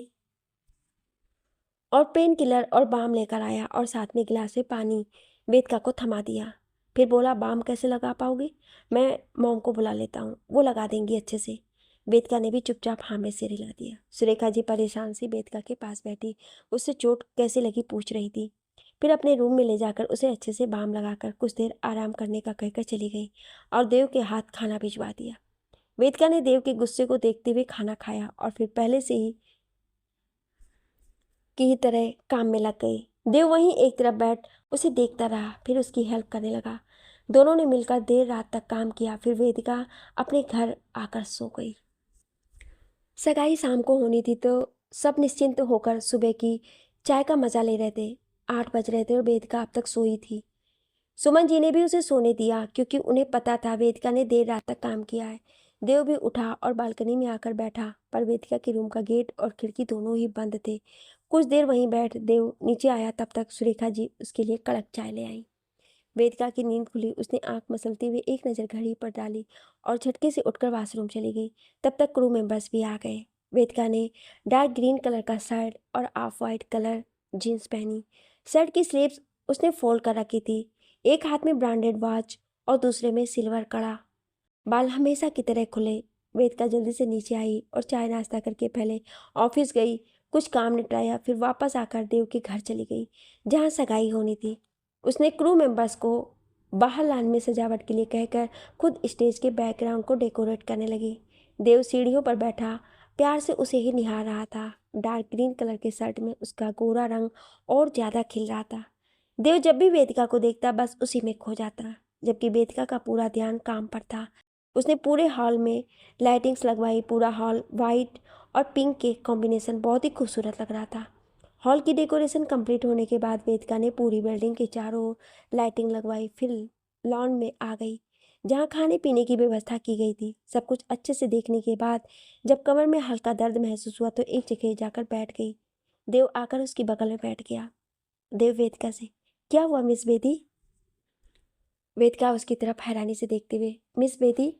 और पेन किलर और बाम लेकर आया और साथ में गिलास में पानी वेदिका को थमा दिया। फिर बोला, बाम कैसे लगा पाओगी? मैं मॉम को बुला लेता हूँ, वो लगा देंगी अच्छे से। वेदिका ने भी चुपचाप हाँ में सिर हिला दिया। सुरेखा जी परेशान सी वेदिका के पास बैठी उससे चोट कैसे लगी पूछ रही थी। फिर अपने रूम में ले जाकर उसे अच्छे से बाम लगाकर कुछ देर आराम करने का कहकर चली गई और देव के हाथ खाना भिजवा दिया। वेदिका ने देव के गुस्से को देखते हुए खाना खाया और फिर पहले से ही की तरह काम में लग गई। देव वहीं एक तरफ बैठ उसे देखता रहा, फिर उसकी हेल्प करने लगा। दोनों ने मिलकर देर रात तक काम किया। फिर वेदिका अपने घर आकर सो गई। सगाई शाम को होनी थी तो सब निश्चिंत होकर सुबह की चाय का मजा ले रहे थे। 8 बज रहे थे और वेदिका अब तक सोई थी। सुमन जी ने भी उसे सोने दिया क्योंकि उन्हें पता था वेदिका ने देर रात तक काम किया है। देव भी उठा और बालकनी में आकर बैठा, पर वेदिका के रूम का गेट और खिड़की दोनों ही बंद थे। कुछ देर वहीं बैठ देव नीचे आया, तब तक सुरेखा जी उसके लिए कड़क चाय ले आई। वेदिका की नींद खुली, उसने आंख मसलते हुए एक नज़र घड़ी पर डाली और झटके से उठकर वॉशरूम चली गई। तब तक क्रू मेंबर्स भी आ गए। वेदिका ने डार्क ग्रीन कलर का शर्ट और ऑफ वाइट कलर जीन्स पहनी। शर्ट की स्लीव्स उसने फोल्ड कर रखी थी। एक हाथ में ब्रांडेड वॉच और दूसरे में सिल्वर कड़ा। बाल हमेशा की तरह खुले। वेदिका जल्दी से नीचे आई और चाय नाश्ता करके पहले ऑफिस गई, कुछ काम निपटाया, फिर वापस आकर देव के घर चली गई जहाँ सगाई होनी थी। उसने क्रू मेंबर्स को बाहर लान में सजावट के लिए कहकर खुद स्टेज के बैकग्राउंड को डेकोरेट करने लगी। देव सीढ़ियों पर बैठा प्यार से उसे ही निहार रहा था। डार्क ग्रीन कलर के शर्ट में उसका गोरा रंग और ज़्यादा खिल रहा था। देव जब भी वेदिका को देखता बस उसी में खो जाता, जबकि वेदिका का पूरा ध्यान काम पर था। उसने पूरे हॉल में लाइटिंग्स लगवाई। पूरा हॉल वाइट और पिंक के कॉम्बिनेशन बहुत ही खूबसूरत लग रहा था। हॉल की डेकोरेशन कंप्लीट होने के बाद वेदिका ने पूरी बिल्डिंग के चारों ओर लाइटिंग लगवाई। फिर लॉन में आ गई जहाँ खाने पीने की व्यवस्था की गई थी। सब कुछ अच्छे से देखने के बाद जब कमर में हल्का दर्द महसूस हुआ तो एक जगह जाकर बैठ गई। देव आकर उसकी बगल में बैठ गया। देव वेदिका से, क्या हुआ मिस बेदी? वेदिका उसकी तरफ हैरानी से देखते हुए, मिस बेदी?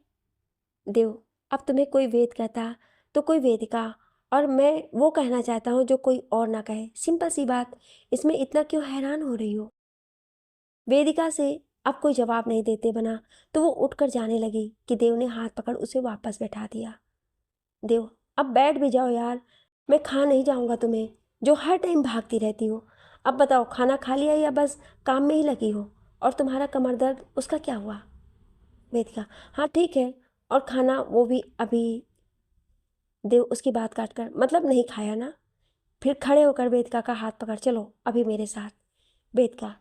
देव, अब तुम्हें कोई वेद कहता तो कोई वेदिका, और मैं वो कहना चाहता हूँ जो कोई और ना कहे। सिंपल सी बात, इसमें इतना क्यों हैरान हो रही हो? वेदिका से अब कोई जवाब नहीं देते बना तो वो उठकर जाने लगी कि देव ने हाथ पकड़ उसे वापस बैठा दिया। देव, अब बैठ भी जाओ यार, मैं खा नहीं जाऊंगा तुम्हें जो हर टाइम भागती रहती हो। अब बताओ, खाना खा लिया या बस काम में ही लगी हो? और तुम्हारा कमर दर्द, उसका क्या हुआ? वेदिका, हाँ ठीक है, और खाना वो भी अभी। देव उसकी बात काटकर, मतलब नहीं खाया ना? फिर खड़े होकर वेदिका का हाथ पकड़, चलो अभी मेरे साथ। वेदिका,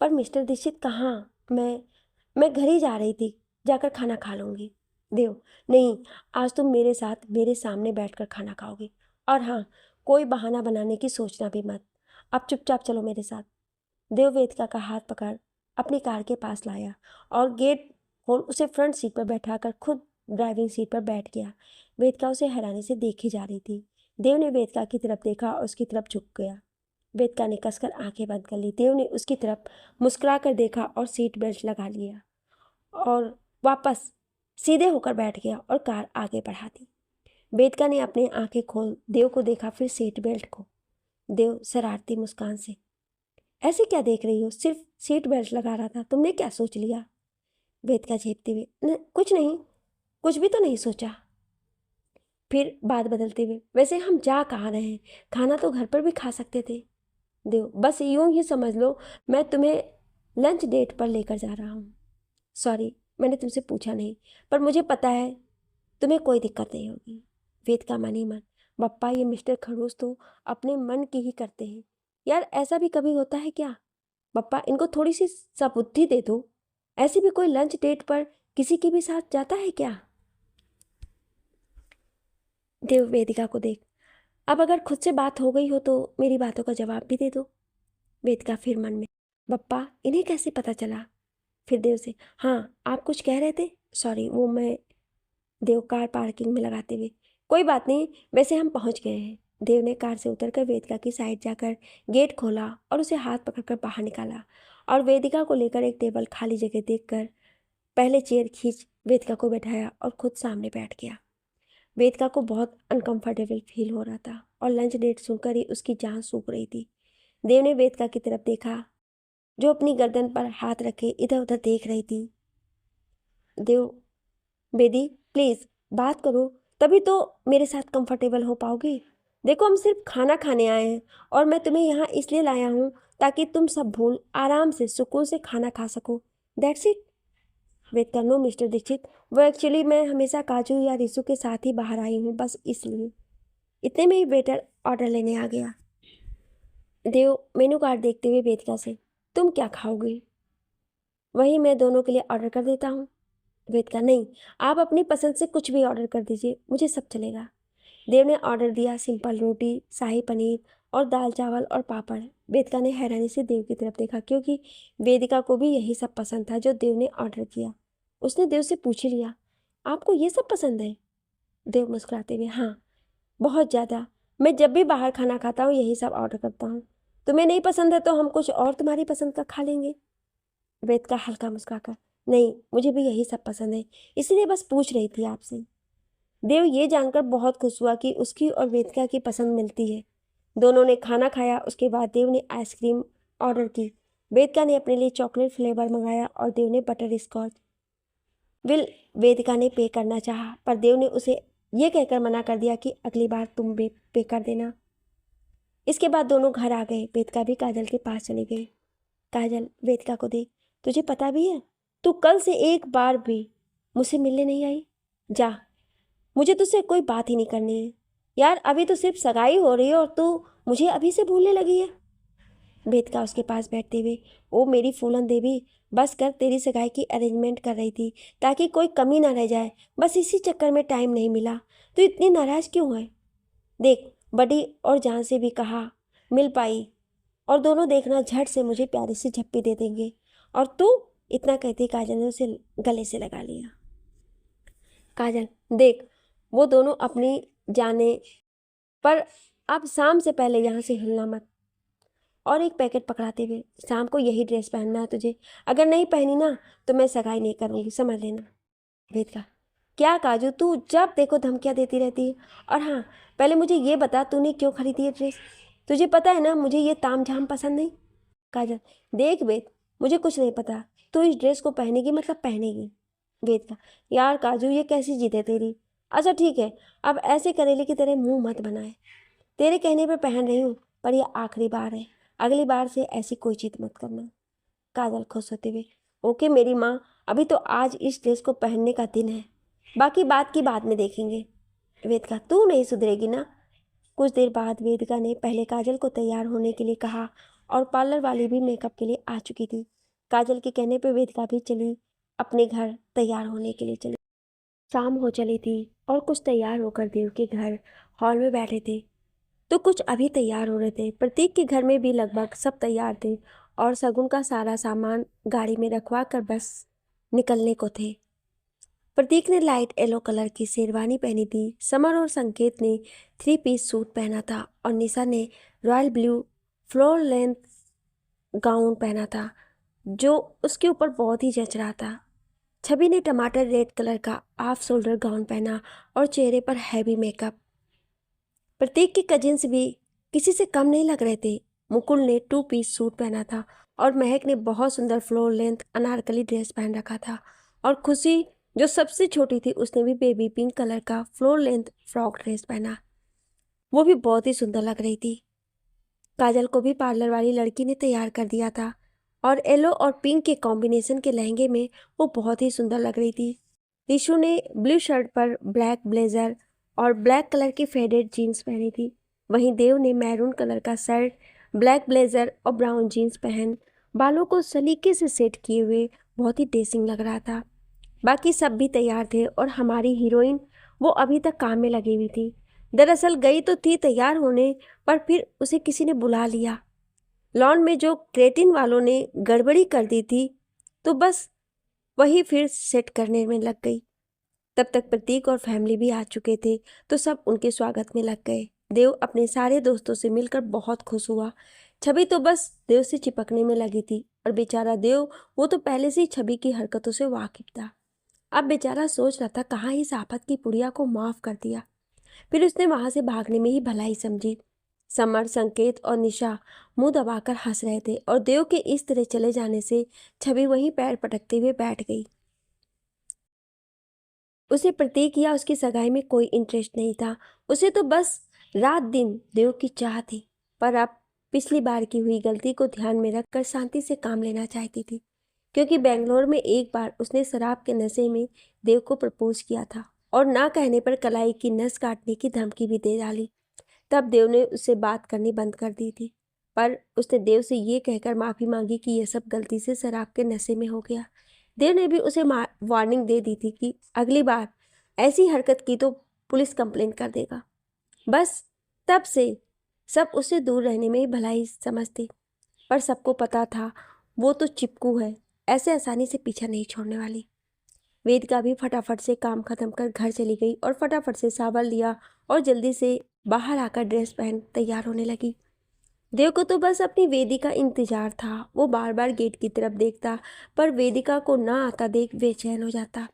पर मिस्टर दीक्षित कहाँ? मैं घर ही जा रही थी, जाकर खाना खा लूँगी। देव, नहीं, आज तुम मेरे साथ मेरे सामने बैठकर खाना खाओगी। और हाँ, कोई बहाना बनाने की सोचना भी मत। अब चुपचाप चलो मेरे साथ। देव वेदिका का हाथ पकड़ अपनी कार के पास लाया और गेट खोल उसे फ्रंट सीट पर बैठाकर खुद ड्राइविंग सीट पर बैठ गया। वेदिका उसे हैरानी से देखी जा रही थी। देव ने वेदिका की तरफ देखा और उसकी तरफ झुक गया। वेदिका ने कसकर आंखें बंद कर ली। देव ने उसकी तरफ मुस्कुरा कर देखा और सीट बेल्ट लगा लिया और वापस सीधे होकर बैठ गया और कार आगे बढ़ा दी। वेदिका ने अपनी आंखें खोल देव को देखा, फिर सीट बेल्ट को। देव शरारती मुस्कान से, ऐसे क्या देख रही हो? सिर्फ सीट बेल्ट लगा रहा था, तुमने क्या सोच लिया? वेदिका झेपते हुए, कुछ नहीं, कुछ भी तो नहीं सोचा। फिर बात बदलते हुए, वैसे हम जा कहाँ रहे हैं? खाना तो घर पर भी खा सकते थे। देव, बस यूं ही समझ लो मैं तुम्हें लंच डेट पर लेकर जा रहा हूँ। सॉरी, मैंने तुमसे पूछा नहीं, पर मुझे पता है तुम्हें कोई दिक्कत नहीं होगी। वेदिका मन ही मन, पप्पा ये मिस्टर खड़ूस तो अपने मन की ही करते हैं यार, ऐसा भी कभी होता है क्या? पप्पा, इनको थोड़ी सी सबुद्धि दे दो। ऐसे भी कोई लंच डेट पर किसी के भी साथ जाता है क्या? देव वेदिका को देख, अब अगर खुद से बात हो गई हो तो मेरी बातों का जवाब भी दे दो। वेदिका फिर मन में, पप्पा इन्हें कैसे पता चला? फिर देव से, हाँ आप कुछ कह रहे थे? सॉरी, वो मैं। देव कार पार्किंग में लगाते हुए, कोई बात नहीं, वैसे हम पहुंच गए हैं। देव ने कार से उतरकर वेदिका की साइड जाकर गेट खोला और उसे हाथ पकड़कर बाहर निकाला और वेदिका को लेकर एक टेबल खाली जगह देखकर पहले चेयर खींच वेदिका को बैठाया और खुद सामने बैठ गया। वेदिका को बहुत अनकंफर्टेबल फील हो रहा था और लंच डेट सुनकर ही उसकी जान सूख रही थी। देव ने वेदिका की तरफ देखा जो अपनी गर्दन पर हाथ रखे इधर उधर देख रही थी। देव, बेदी प्लीज बात करो, तभी तो मेरे साथ कंफर्टेबल हो पाओगे। देखो हम सिर्फ खाना खाने आए हैं और मैं तुम्हें यहाँ इसलिए लाया हूँ ताकि तुम सब भूल आराम से सुकून से खाना खा सको। That's it. वेट कर लो मिस्टर दीक्षित, वो एक्चुअली मैं हमेशा काजू या रिसू के साथ ही बाहर आई हूँ, बस इसलिए। इतने में ही वेटर ऑर्डर लेने आ गया। देव मेनू कार्ड देखते हुए वेदिका से, तुम क्या खाओगे? वही मैं दोनों के लिए ऑर्डर कर देता हूँ। वेदिका, नहीं, आप अपनी पसंद से कुछ भी ऑर्डर कर दीजिए, मुझे सब चलेगा। देव ने ऑर्डर दिया सिंपल रोटी, शाही पनीर और दाल चावल और पापड़। वेदिका ने हैरानी से देव की तरफ देखा क्योंकि वेदिका को भी यही सब पसंद था जो देव ने ऑर्डर किया। उसने देव से पूछ लिया, आपको ये सब पसंद है? देव मुस्कुराते हुए, हाँ बहुत ज़्यादा। मैं जब भी बाहर खाना खाता हूँ यही सब ऑर्डर करता हूँ। तुम्हें नहीं पसंद है तो हम कुछ और तुम्हारी पसंद का खा लेंगे। वेदिका हल्का मुस्कुराकर, नहीं मुझे भी यही सब पसंद है, इसलिए बस पूछ रही थी आपसे। देव ये जानकर बहुत खुश हुआ कि उसकी और वेदिका की पसंद मिलती है। दोनों ने खाना खाया। उसके बाद देव ने आइसक्रीम ऑर्डर की। वेदिका ने अपने लिए चॉकलेट फ्लेवर मंगाया और देव ने बटर स्कॉच। वेदिका ने पे करना चाहा पर देव ने उसे ये कहकर मना कर दिया कि अगली बार तुम पे कर देना। इसके बाद दोनों घर आ गए। वेदिका भी काजल के पास चली गई। काजल वेदिका को देख, तुझे पता भी है तू कल से एक बार भी मुझसे मिलने नहीं आई? जा, मुझे तुझसे कोई बात ही नहीं करनी है। यार अभी तो सिर्फ सगाई हो रही है और तू मुझे अभी से भूलने लगी है। वेदिका उसके पास बैठते हुए, ओ मेरी फूलन देवी, बस कर, तेरी सगाई की अरेंजमेंट कर रही थी ताकि कोई कमी ना रह जाए, बस इसी चक्कर में टाइम नहीं मिला। तो इतनी नाराज क्यों है? देख, बड़ी और जान से भी कहा मिल पाई और दोनों देखना झट से मुझे प्यारी सी झप्पी दे देंगे। और तू, इतना कहती काजल ने उसे गले से लगा लिया। काजल देख, वो दोनों अपनी जाने, पर अब शाम से पहले यहाँ से हिलना मत। और एक पैकेट पकड़ाते हुए, शाम को यही ड्रेस पहनना है तुझे, अगर नहीं पहनी ना तो मैं सगाई नहीं करूँगी, समझ लेना। वेदिका, क्या काजू तू जब देखो धमकियाँ देती रहती है। और हाँ, पहले मुझे ये बता तूने क्यों खरीदी है ड्रेस? तुझे पता है ना मुझे ये ताम झाम पसंद नहीं। काजल, देख वेद, मुझे कुछ नहीं पता, तू इस ड्रेस को पहनेगी मतलब पहनेगी। वेदिका, यार काजू ये कैसी जिद है तेरी? अच्छा ठीक है, अब ऐसे करेले की तरह मुंह मत बनाए। तेरे कहने पर पहन रही हूँ, पर यह आखिरी बार है, अगली बार से ऐसी कोई जिद मत करना। काजल खुश होते हुए, ओके मेरी माँ, अभी तो आज इस ड्रेस को पहनने का दिन है, बाकी बात की बाद में देखेंगे। वेदिका, तू नहीं सुधरेगी ना। कुछ देर बाद वेदिका ने पहले काजल को तैयार होने के लिए कहा और पार्लर वाली भी मेकअप के लिए आ चुकी थी। काजल के कहने पर वेदिका भी चली अपने घर तैयार होने के लिए चली। शाम हो चली थी और कुछ तैयार होकर देव के घर हॉल में बैठे थे तो कुछ अभी तैयार हो रहे थे। प्रतीक के घर में भी लगभग सब तैयार थे और शगुन का सारा सामान गाड़ी में रखवा कर बस निकलने को थे। प्रतीक ने लाइट येलो कलर की शेरवानी पहनी थी। समर और संकेत ने 3 पीस सूट पहना था और निशा ने royal blue floor length gown पहना था जो उसके ऊपर बहुत ही जच रहा था। छवि ने टमाटर रेड कलर का हाफ शोल्डर गाउन पहना और चेहरे पर हैवी मेकअप। प्रतीक के कजिन्स भी किसी से कम नहीं लग रहे थे। मुकुल ने 2 पीस सूट पहना था और महक ने बहुत सुंदर फ्लोर लेंथ अनारकली ड्रेस पहन रखा था और खुशी जो सबसे छोटी थी उसने भी बेबी पिंक कलर का फ्लोर लेंथ फ्रॉक ड्रेस पहना, वो भी बहुत ही सुंदर लग रही थी। काजल को भी पार्लर वाली लड़की ने तैयार कर दिया था और येलो और पिंक के कॉम्बिनेशन के लहंगे में वो बहुत ही सुंदर लग रही थी। रिशु ने ब्लू शर्ट पर ब्लैक ब्लेजर और ब्लैक कलर की फेडेड जीन्स पहनी थी। वहीं देव ने मैरून कलर का शर्ट, ब्लैक ब्लेजर और ब्राउन जीन्स पहन बालों को सलीके से सेट किए हुए बहुत ही डेसिंग लग रहा था। बाकी सब भी तैयार थे और हमारी हीरोइन वो अभी तक काम में लगी हुई थी। दरअसल गई तो थी तैयार होने, पर फिर उसे किसी ने बुला लिया। लॉन में जो क्रेटिन वालों ने गड़बड़ी कर दी थी तो बस वही फिर सेट करने में लग गई। तब तक प्रतीक और फैमिली भी आ चुके थे, तो सब उनके स्वागत में लग गए। देव अपने सारे दोस्तों से मिलकर बहुत खुश हुआ। छवि तो बस देव से चिपकने में लगी थी, और बेचारा देव, वो तो पहले से ही छवि की हरकतों से वाकिफ था। अब बेचारा सोच रहा था कहाँ इस आफत की पुड़िया को माफ कर दिया। फिर उसने वहां से भागने में ही भलाई समझी। समर, संकेत और निशा मुंह दबाकर हंस रहे थे, और देव के इस तरह चले जाने से छवि वहीं पैर पटकते हुए बैठ गई। उसे प्रतीक या उसकी सगाई में कोई इंटरेस्ट नहीं था। उसे तो बस रात दिन देव की चाह थी, पर अब पिछली बार की हुई गलती को ध्यान में रखकर शांति से काम लेना चाहती थी, क्योंकि बेंगलोर में एक बार उसने शराब के नशे में देव को प्रपोज किया था, और ना कहने पर कलाई की नस काटने की धमकी भी दे डाली। तब देव ने उससे बात करनी बंद कर दी थी, पर उसने देव से ये कहकर माफ़ी मांगी कि यह सब गलती से शराब के नशे में हो गया। देव ने भी उसे वार्निंग दे दी थी कि अगली बार ऐसी हरकत की तो पुलिस कंप्लेंट कर देगा। बस तब से सब उससे दूर रहने में ही भलाई समझते, पर सबको पता था वो तो चिपकू है, ऐसे आसानी से पीछा नहीं छोड़ने वाली। वेदिका भी फटाफट से काम खत्म कर घर चली गई और फटाफट से सावर लिया और जल्दी से बाहर आकर ड्रेस पहन तैयार होने लगी। देव को तो बस अपनी वेदिका इंतजार था। वो बार बार गेट की तरफ देखता, पर वेदिका को ना आता देख बेचैन हो जाता।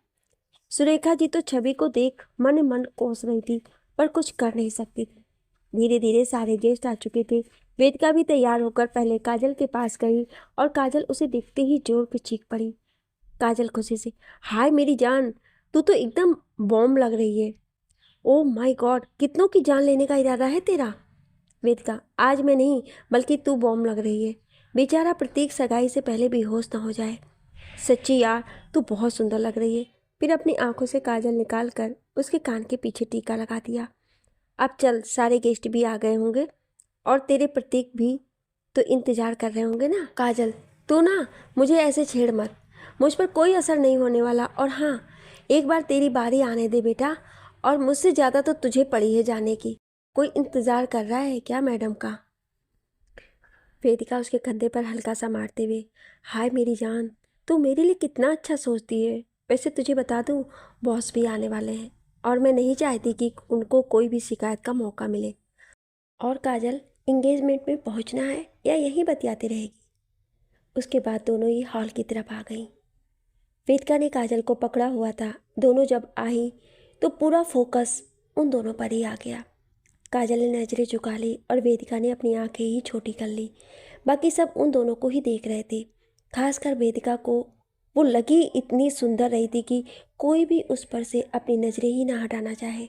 सुरेखा जी तो छवि को देख मन मन कोस रही थी, पर कुछ कर नहीं सकती थी। धीरे धीरे सारे गेस्ट आ चुके थे। वेदिका भी तैयार होकर पहले काजल के पास गई, और काजल उसे देखते ही जोर पे चीख पड़ी। काजल खुशी से, हाय मेरी जान, तू तो एकदम बॉम्ब लग रही है। ओ माय गॉड, कितनों की जान लेने का इरादा है तेरा? वेदिका, आज मैं नहीं बल्कि तू बॉम्ब लग रही है। बेचारा प्रतीक सगाई से पहले बेहोश ना हो जाए। सच्ची यार, तू बहुत सुंदर लग रही है। फिर अपनी आंखों से काजल निकाल कर उसके कान के पीछे टीका लगा दिया। अब चल, सारे गेस्ट भी आ गए होंगे और तेरे प्रतीक भी तो इंतजार कर रहे होंगे ना। काजल, तू ना मुझे ऐसे छेड़ मत, मुझ पर कोई असर नहीं होने वाला। और हाँ, एक बार तेरी बारी आने दे बेटा, और मुझसे ज़्यादा तो तुझे पड़ी है जाने की। कोई इंतज़ार कर रहा है क्या मैडम का? वेदिका उसके कंधे पर हल्का सा मारते हुए, हाय मेरी जान, तू मेरे लिए कितना अच्छा सोचती है। वैसे तुझे बता दूँ, बॉस भी आने वाले हैं, और मैं नहीं चाहती कि उनको कोई भी शिकायत का मौका मिले। और काजल, इंगेजमेंट में पहुंचना है या यहीं बतियाती रहेगी? उसके बाद दोनों ही हॉल की तरफ आ गईं। वेदिका ने काजल को पकड़ा हुआ था। दोनों जब आई तो पूरा फोकस उन दोनों पर ही आ गया। काजल ने नजरें झुका ली और वेदिका ने अपनी आंखें ही छोटी कर ली। बाकी सब उन दोनों को ही देख रहे थे। खासकर वेदिका को वो लगी इतनी सुंदर रही थी कि कोई भी उस पर से अपनी नजरें ही ना हटाना चाहे।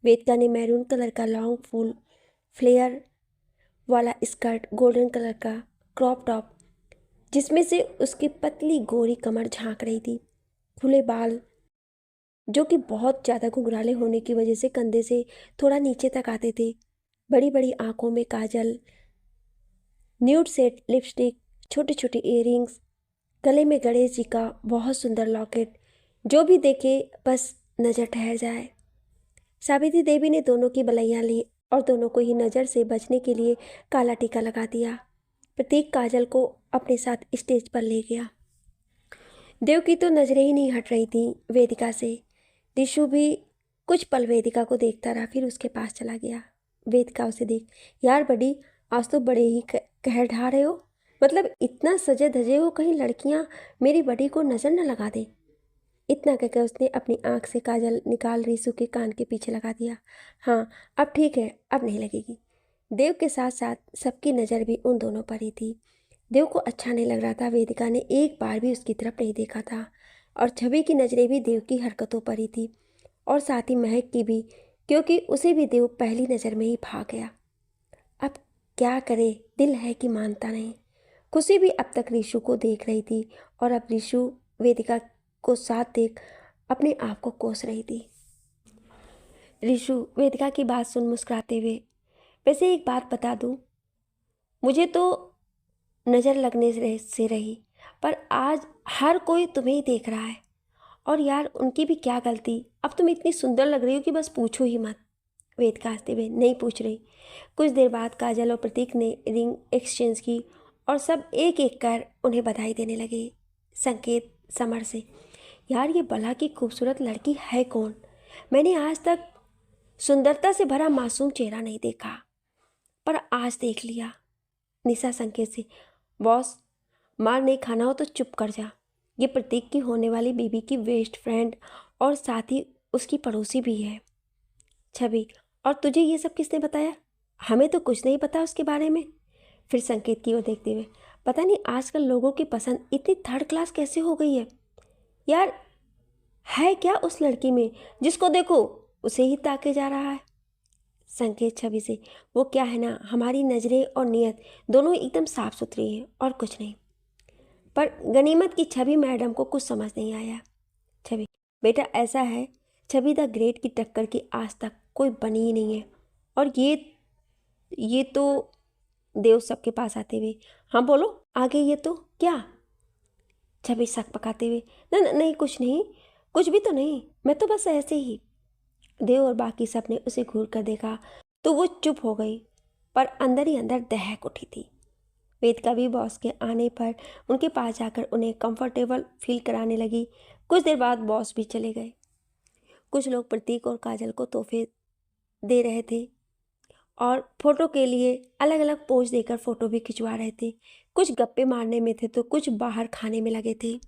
वेदिका ने मैरून कलर का लॉन्ग फुल फ्लेयर वाला स्कर्ट, गोल्डन कलर का क्रॉप टॉप जिसमें से उसकी पतली गोरी कमर झांक रही थी, खुले बाल जो कि बहुत ज़्यादा घुंघराले होने की वजह से कंधे से थोड़ा नीचे तक आते थे, बड़ी बड़ी आंखों में काजल, न्यूड सेट लिपस्टिक, छोटे छोटे इयररिंग्स, गले में गणेश जी का बहुत सुंदर लॉकेट, जो भी देखे बस नज़र ठहर जाए। सावित्री देवी ने दोनों की बलैया ली और दोनों को ही नज़र से बचने के लिए काला टीका लगा दिया। प्रतीक काजल को अपने साथ स्टेज पर ले गया। देव की तो नजरें ही नहीं हट रही थी वेदिका से। दिशु भी कुछ पल वेदिका को देखता रहा, फिर उसके पास चला गया। वेदिका उसे देख, यार बड़ी, आज तो बड़े ही कहर ढा रहे हो। मतलब इतना सजे धजे हो, कहीं लड़कियां मेरी बड़ी को नजर न लगा दे। इतना कहकर उसने अपनी आंख से काजल निकाल रिसु के कान के पीछे लगा दिया। हाँ, अब ठीक है, अब नहीं लगेगी। देव के साथ साथ सबकी नज़र भी उन दोनों पर ही थी। देव को अच्छा नहीं लग रहा था। वेदिका ने एक बार भी उसकी तरफ नहीं देखा था, और छवि की नज़रें भी देव की हरकतों पर ही थी, और साथ ही महक की भी, क्योंकि उसे भी देव पहली नज़र में ही भाग गया। अब क्या करे, दिल है कि मानता नहीं। खुशी भी अब तक रिशु को देख रही थी, और अब रिशु वेदिका को साथ देख अपने आप को कोस रही थी। रिशु वेदिका की बात सुन मुस्कुराते हुए, वैसे एक बात बता दूं, मुझे तो नज़र लगने से रही, पर आज हर कोई तुम्हें ही देख रहा है। और यार, उनकी भी क्या गलती, अब तुम इतनी सुंदर लग रही हो कि बस पूछो ही मत। वेदिका हंसते हुए, नहीं पूछ रही। कुछ देर बाद काजल और प्रतीक ने रिंग एक्सचेंज की, और सब एक एक कर उन्हें बधाई देने लगे। संकेत समर से, यार ये भला की खूबसूरत लड़की है कौन? मैंने आज तक सुंदरता से भरा मासूम चेहरा नहीं देखा, पर आज देख लिया। निशा संकेत से, बॉस मार नहीं खाना हो तो चुप कर जा। ये प्रतीक की होने वाली बीबी की बेस्ट फ्रेंड और साथ ही उसकी पड़ोसी भी है। छवि, और तुझे ये सब किसने बताया? हमें तो कुछ नहीं पता उसके बारे में। फिर संकेत की ओर देखते हुए, पता नहीं आजकल लोगों की पसंद इतनी थर्ड क्लास कैसे हो गई है। यार है क्या उस लड़की में, जिसको देखो उसे ही ताके जा रहा है? संकेत छवि से, वो क्या है ना, हमारी नज़रें और नियत दोनों एकदम साफ सुथरी हैं और कुछ नहीं। पर गनीमत की छवि मैडम को कुछ समझ नहीं आया। छवि, बेटा ऐसा है, छवि द ग्रेट की टक्कर की आज तक कोई बनी ही नहीं है। और ये तो देव सबके पास आते हुए, हाँ बोलो आगे, ये तो क्या? छवि शक पकाते हुए, नहीं कुछ नहीं, कुछ भी तो नहीं, मैं तो बस ऐसे ही। देव और बाकी सब ने उसे घूर कर देखा तो वो चुप हो गई, पर अंदर ही अंदर दहक उठी थी। वेदिका भी बॉस के आने पर उनके पास जाकर उन्हें कंफर्टेबल फील कराने लगी। कुछ देर बाद बॉस भी चले गए। कुछ लोग प्रतीक और काजल को तोहफे दे रहे थे और फोटो के लिए अलग अलग पोज देकर फोटो भी खिंचवा रहे थे। कुछ गप्पे मारने में थे तो कुछ बाहर खाने में लगे थे।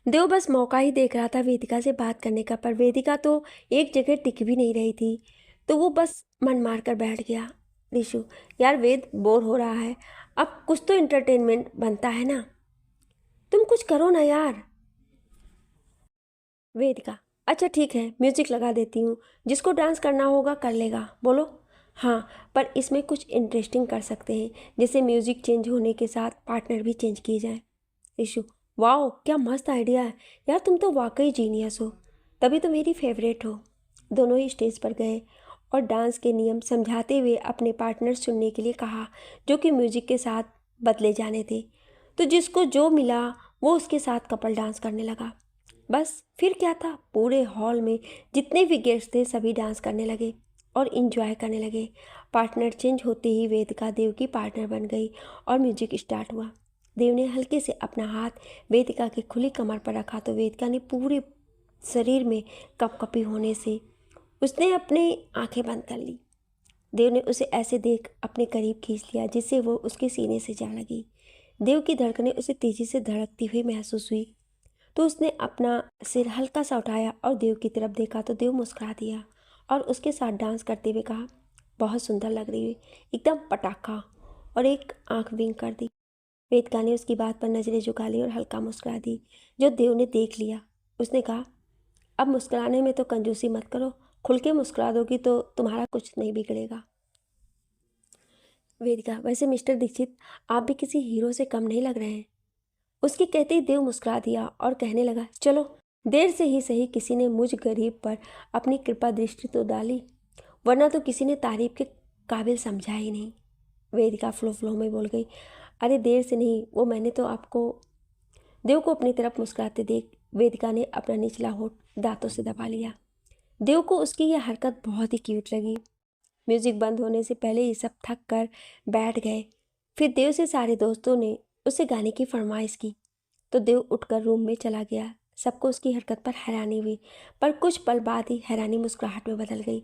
देव बस मौका ही देख रहा था वेदिका से बात करने का, पर वेदिका तो एक जगह टिक भी नहीं रही थी, तो वो बस मन मार कर बैठ गया। ऋषु, यार वेद बोर हो रहा है, अब कुछ तो एंटरटेनमेंट बनता है ना, तुम कुछ करो ना यार। वेदिका, अच्छा ठीक है, म्यूजिक लगा देती हूँ, जिसको डांस करना होगा कर लेगा, बोलो। हाँ, पर इसमें कुछ इंटरेस्टिंग कर सकते हैं, जैसे म्यूजिक चेंज होने के साथ पार्टनर भी चेंज किए जाए। ऋषु, वाह क्या मस्त आइडिया है यार, तुम तो वाकई जीनियस हो, तभी तो मेरी फेवरेट हो। दोनों ही स्टेज पर गए और डांस के नियम समझाते हुए अपने पार्टनर चुनने के लिए कहा, जो कि म्यूजिक के साथ बदले जाने थे। तो जिसको जो मिला वो उसके साथ कपल डांस करने लगा। बस फिर क्या था, पूरे हॉल में जितने भी गेस्ट थे सभी डांस करने लगे और इन्जॉय करने लगे। पार्टनर चेंज होते ही वेदिका देव की पार्टनर बन गई और म्यूजिक स्टार्ट हुआ। देव ने हल्के से अपना हाथ वेदिका की खुली कमर पर रखा तो वेदिका ने पूरे शरीर में कपकपी होने से उसने अपनी आंखें बंद कर ली। देव ने उसे ऐसे देख अपने करीब खींच लिया जिससे वो उसके सीने से जा लगी। देव की धड़कनें उसे तेजी से धड़कती हुई महसूस हुई, तो उसने अपना सिर हल्का सा उठाया और देव की तरफ देखा तो देव मुस्कुरा दिया और उसके साथ डांस करते हुए कहा, बहुत सुंदर लग रही है, एकदम पटाखा, और एक आंख विंक कर दी। वेदिका ने उसकी बात पर नजरें झुका ली और हल्का मुस्कुरा दी, जो देव ने देख लिया। उसने कहा, अब मुस्कुराने में तो कंजूसी मत करो, खुल के मुस्कुरा दोगी तो तुम्हारा कुछ नहीं बिगड़ेगा। वेदिका, वैसे मिस्टर दीक्षित आप भी किसी हीरो से कम नहीं लग रहे हैं। उसके कहते ही देव मुस्कुरा दिया और कहने लगा, चलो देर से ही सही किसी ने मुझ गरीब पर अपनी कृपा दृष्टि तो डाली, वरना तो किसी ने तारीफ के काबिल समझा ही नहीं। वेदिका फ्लो फ्लो में बोल गई, अरे देर से नहीं, वो मैंने तो आपको। देव को अपनी तरफ मुस्कुराते देख वेदिका ने अपना निचला होठ दांतों से दबा लिया। देव को उसकी यह हरकत बहुत ही क्यूट लगी। म्यूजिक बंद होने से पहले ये सब थक कर बैठ गए। फिर देव से सारे दोस्तों ने उसे गाने की फरमाइश की, तो देव उठकर रूम में चला गया। सबको उसकी हरकत पर हैरानी हुई, पर कुछ पल बाद ही हैरानी मुस्कुराहट में बदल गई।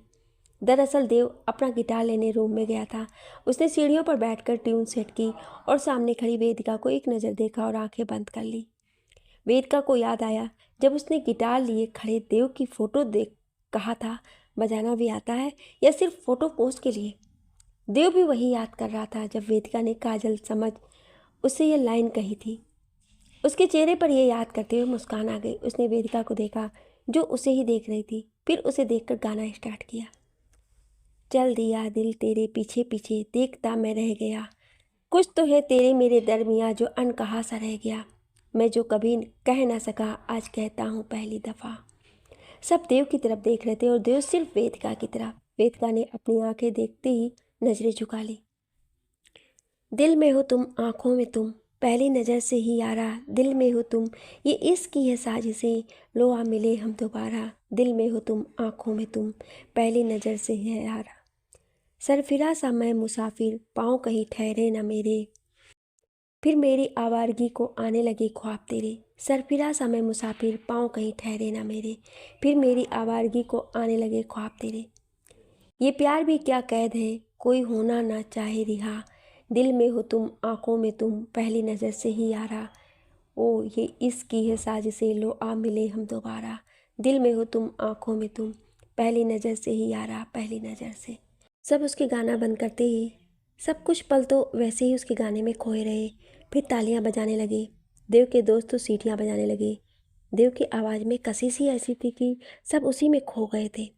दरअसल देव अपना गिटार लेने रूम में गया था। उसने सीढ़ियों पर बैठकर ट्यून सेट की और सामने खड़ी वेदिका को एक नज़र देखा और आंखें बंद कर ली। वेदिका को याद आया जब उसने गिटार लिए खड़े देव की फोटो देख कहा था, बजाना भी आता है या सिर्फ फोटो पोस्ट के लिए। देव भी वही याद कर रहा था जब वेदिका ने काजल समझ उससे यह लाइन कही थी। उसके चेहरे पर यह याद करते हुए मुस्कान आ गई। उसने वेदिका को देखा जो उसे ही देख रही थी, फिर उसे देखकर गाना स्टार्ट किया। चल दिया दिल तेरे पीछे पीछे, देखता मैं रह गया, कुछ तो है तेरे मेरे दरमियाँ जो अनकहा सा रह गया, मैं जो कभी कह ना सका आज कहता हूँ पहली दफ़ा। सब देव की तरफ देख रहे थे और देव सिर्फ वेदिका की तरफ। वेदिका ने अपनी आंखें देखते ही नजरें झुका ली। दिल में हो तुम आंखों में तुम, पहली नज़र से ही यारा, दिल में हो तुम, ये इश्क की है साजिशें, लो आ मिले हम दोबारा, दिल में हो तुम आंखों में तुम, पहली नज़र से ही यारा। सरफिरा सा मैं मुसाफिर, पाँव कहीं ठहरे न मेरे, फिर मेरी आवारगी को आने लगे ख्वाब तेरे, सरफिरा सा मैं मुसाफिर, पाँव कहीं ठहरे ना मेरे। फिर मेरी आवारगी को आने लगे ख्वाब तेरे। ये प्यार भी क्या कैद है, कोई होना ना चाहे रिहा। दिल में हो तुम, आंखों में तुम, पहली नज़र से ही यारा। ओ ये इश्क की है साजिशें, लो आ मिले हम दोबारा। दिल में हो तुम, आंखों में तुम, पहली नज़र से ही यारा, पहली नज़र से। सब उसके गाना बंद करते ही सब कुछ पल तो वैसे ही उसके गाने में खोए रहे। फिर तालियां बजाने लगे। देव के दोस्त तो सीटियां बजाने लगे। देव की आवाज़ में कशिश ही ऐसी थी कि सब उसी में खो गए थे।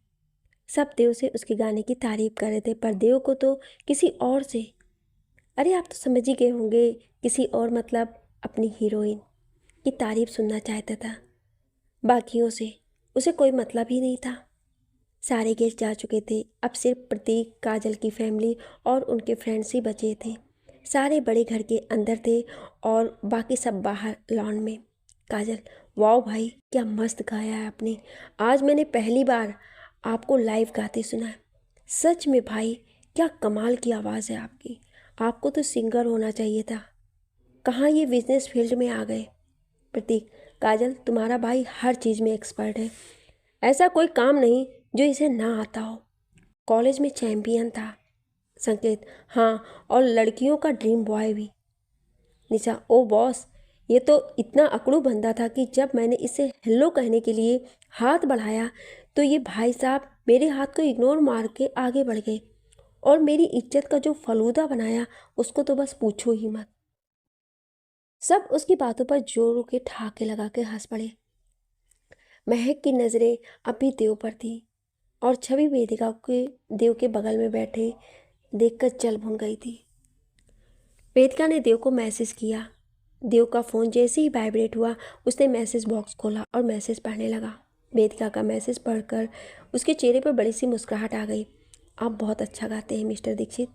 सब देव से उसके गाने की तारीफ कर रहे थे, पर देव को तो किसी और से, अरे आप तो समझ ही गए होंगे, किसी और मतलब अपनी हीरोइन की तारीफ सुनना चाहता था। बाकियों से उसे कोई मतलब ही नहीं था। सारे गेस्ट जा चुके थे, अब सिर्फ प्रतीक, काजल की फैमिली और उनके फ्रेंड्स ही बचे थे। सारे बड़े घर के अंदर थे और बाकी सब बाहर लॉन में। काजल, वाह भाई क्या मस्त गाया है आपने, आज मैंने पहली बार आपको लाइव गाते सुना है। सच में भाई क्या कमाल की आवाज़ है आपकी, आपको तो सिंगर होना चाहिए था। कहाँ ये बिजनेस फील्ड में आ गए। प्रतीक, काजल तुम्हारा भाई हर चीज़ में एक्सपर्ट है, ऐसा कोई काम नहीं जो इसे ना आता हो। कॉलेज में चैम्पियन था। संकेत, हाँ और लड़कियों का ड्रीम बॉय भी। निशा, ओ बॉस, ये तो इतना अकड़ू बंदा था कि जब मैंने इसे हेलो कहने के लिए हाथ बढ़ाया तो ये भाई साहब मेरे हाथ को इग्नोर मार के आगे बढ़ गए और मेरी इज्जत का जो फलूदा बनाया उसको तो बस पूछो ही मत। सब उसकी बातों पर जोरों के ठहाके लगा के हंस पड़े। महक की नज़रें अभी देव पर थी और छवि वेदिका के देव के बगल में बैठे देखकर चल भून गई थी। वेदिका ने देव को मैसेज किया। देव का फ़ोन जैसे ही वाइब्रेट हुआ उसने मैसेज बॉक्स खोला और मैसेज पढ़ने लगा। वेदिका का मैसेज पढ़कर उसके चेहरे पर बड़ी सी मुस्कुराहट आ गई। आप बहुत अच्छा गाते हैं मिस्टर दीक्षित,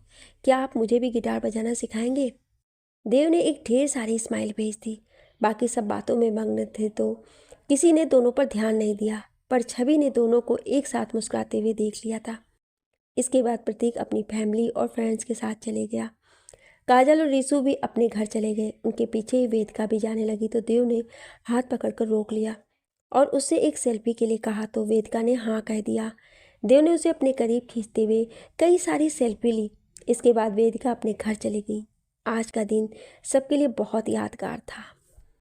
क्या आप मुझे भी गिटार बजाना सिखाएंगे? देव ने एक ढेर सारी स्माइल भेज दी। बाकी सब बातों में मग्न थे तो किसी ने दोनों पर ध्यान नहीं दिया, पर छवि ने दोनों को एक साथ मुस्कुराते हुए देख लिया था। इसके बाद प्रतीक अपनी फैमिली और फ्रेंड्स के साथ चले गया। काजल और रीसू भी अपने घर चले गए। उनके पीछे ही वेदिका भी जाने लगी तो देव ने हाथ पकड़कर रोक लिया और उससे एक सेल्फी के लिए कहा तो वेदिका ने हाँ कह दिया। देव ने उसे अपने करीब खींचते हुए कई सारी सेल्फी ली। इसके बाद वेदिका अपने घर चली गई। आज का दिन सबके लिए बहुत यादगार था।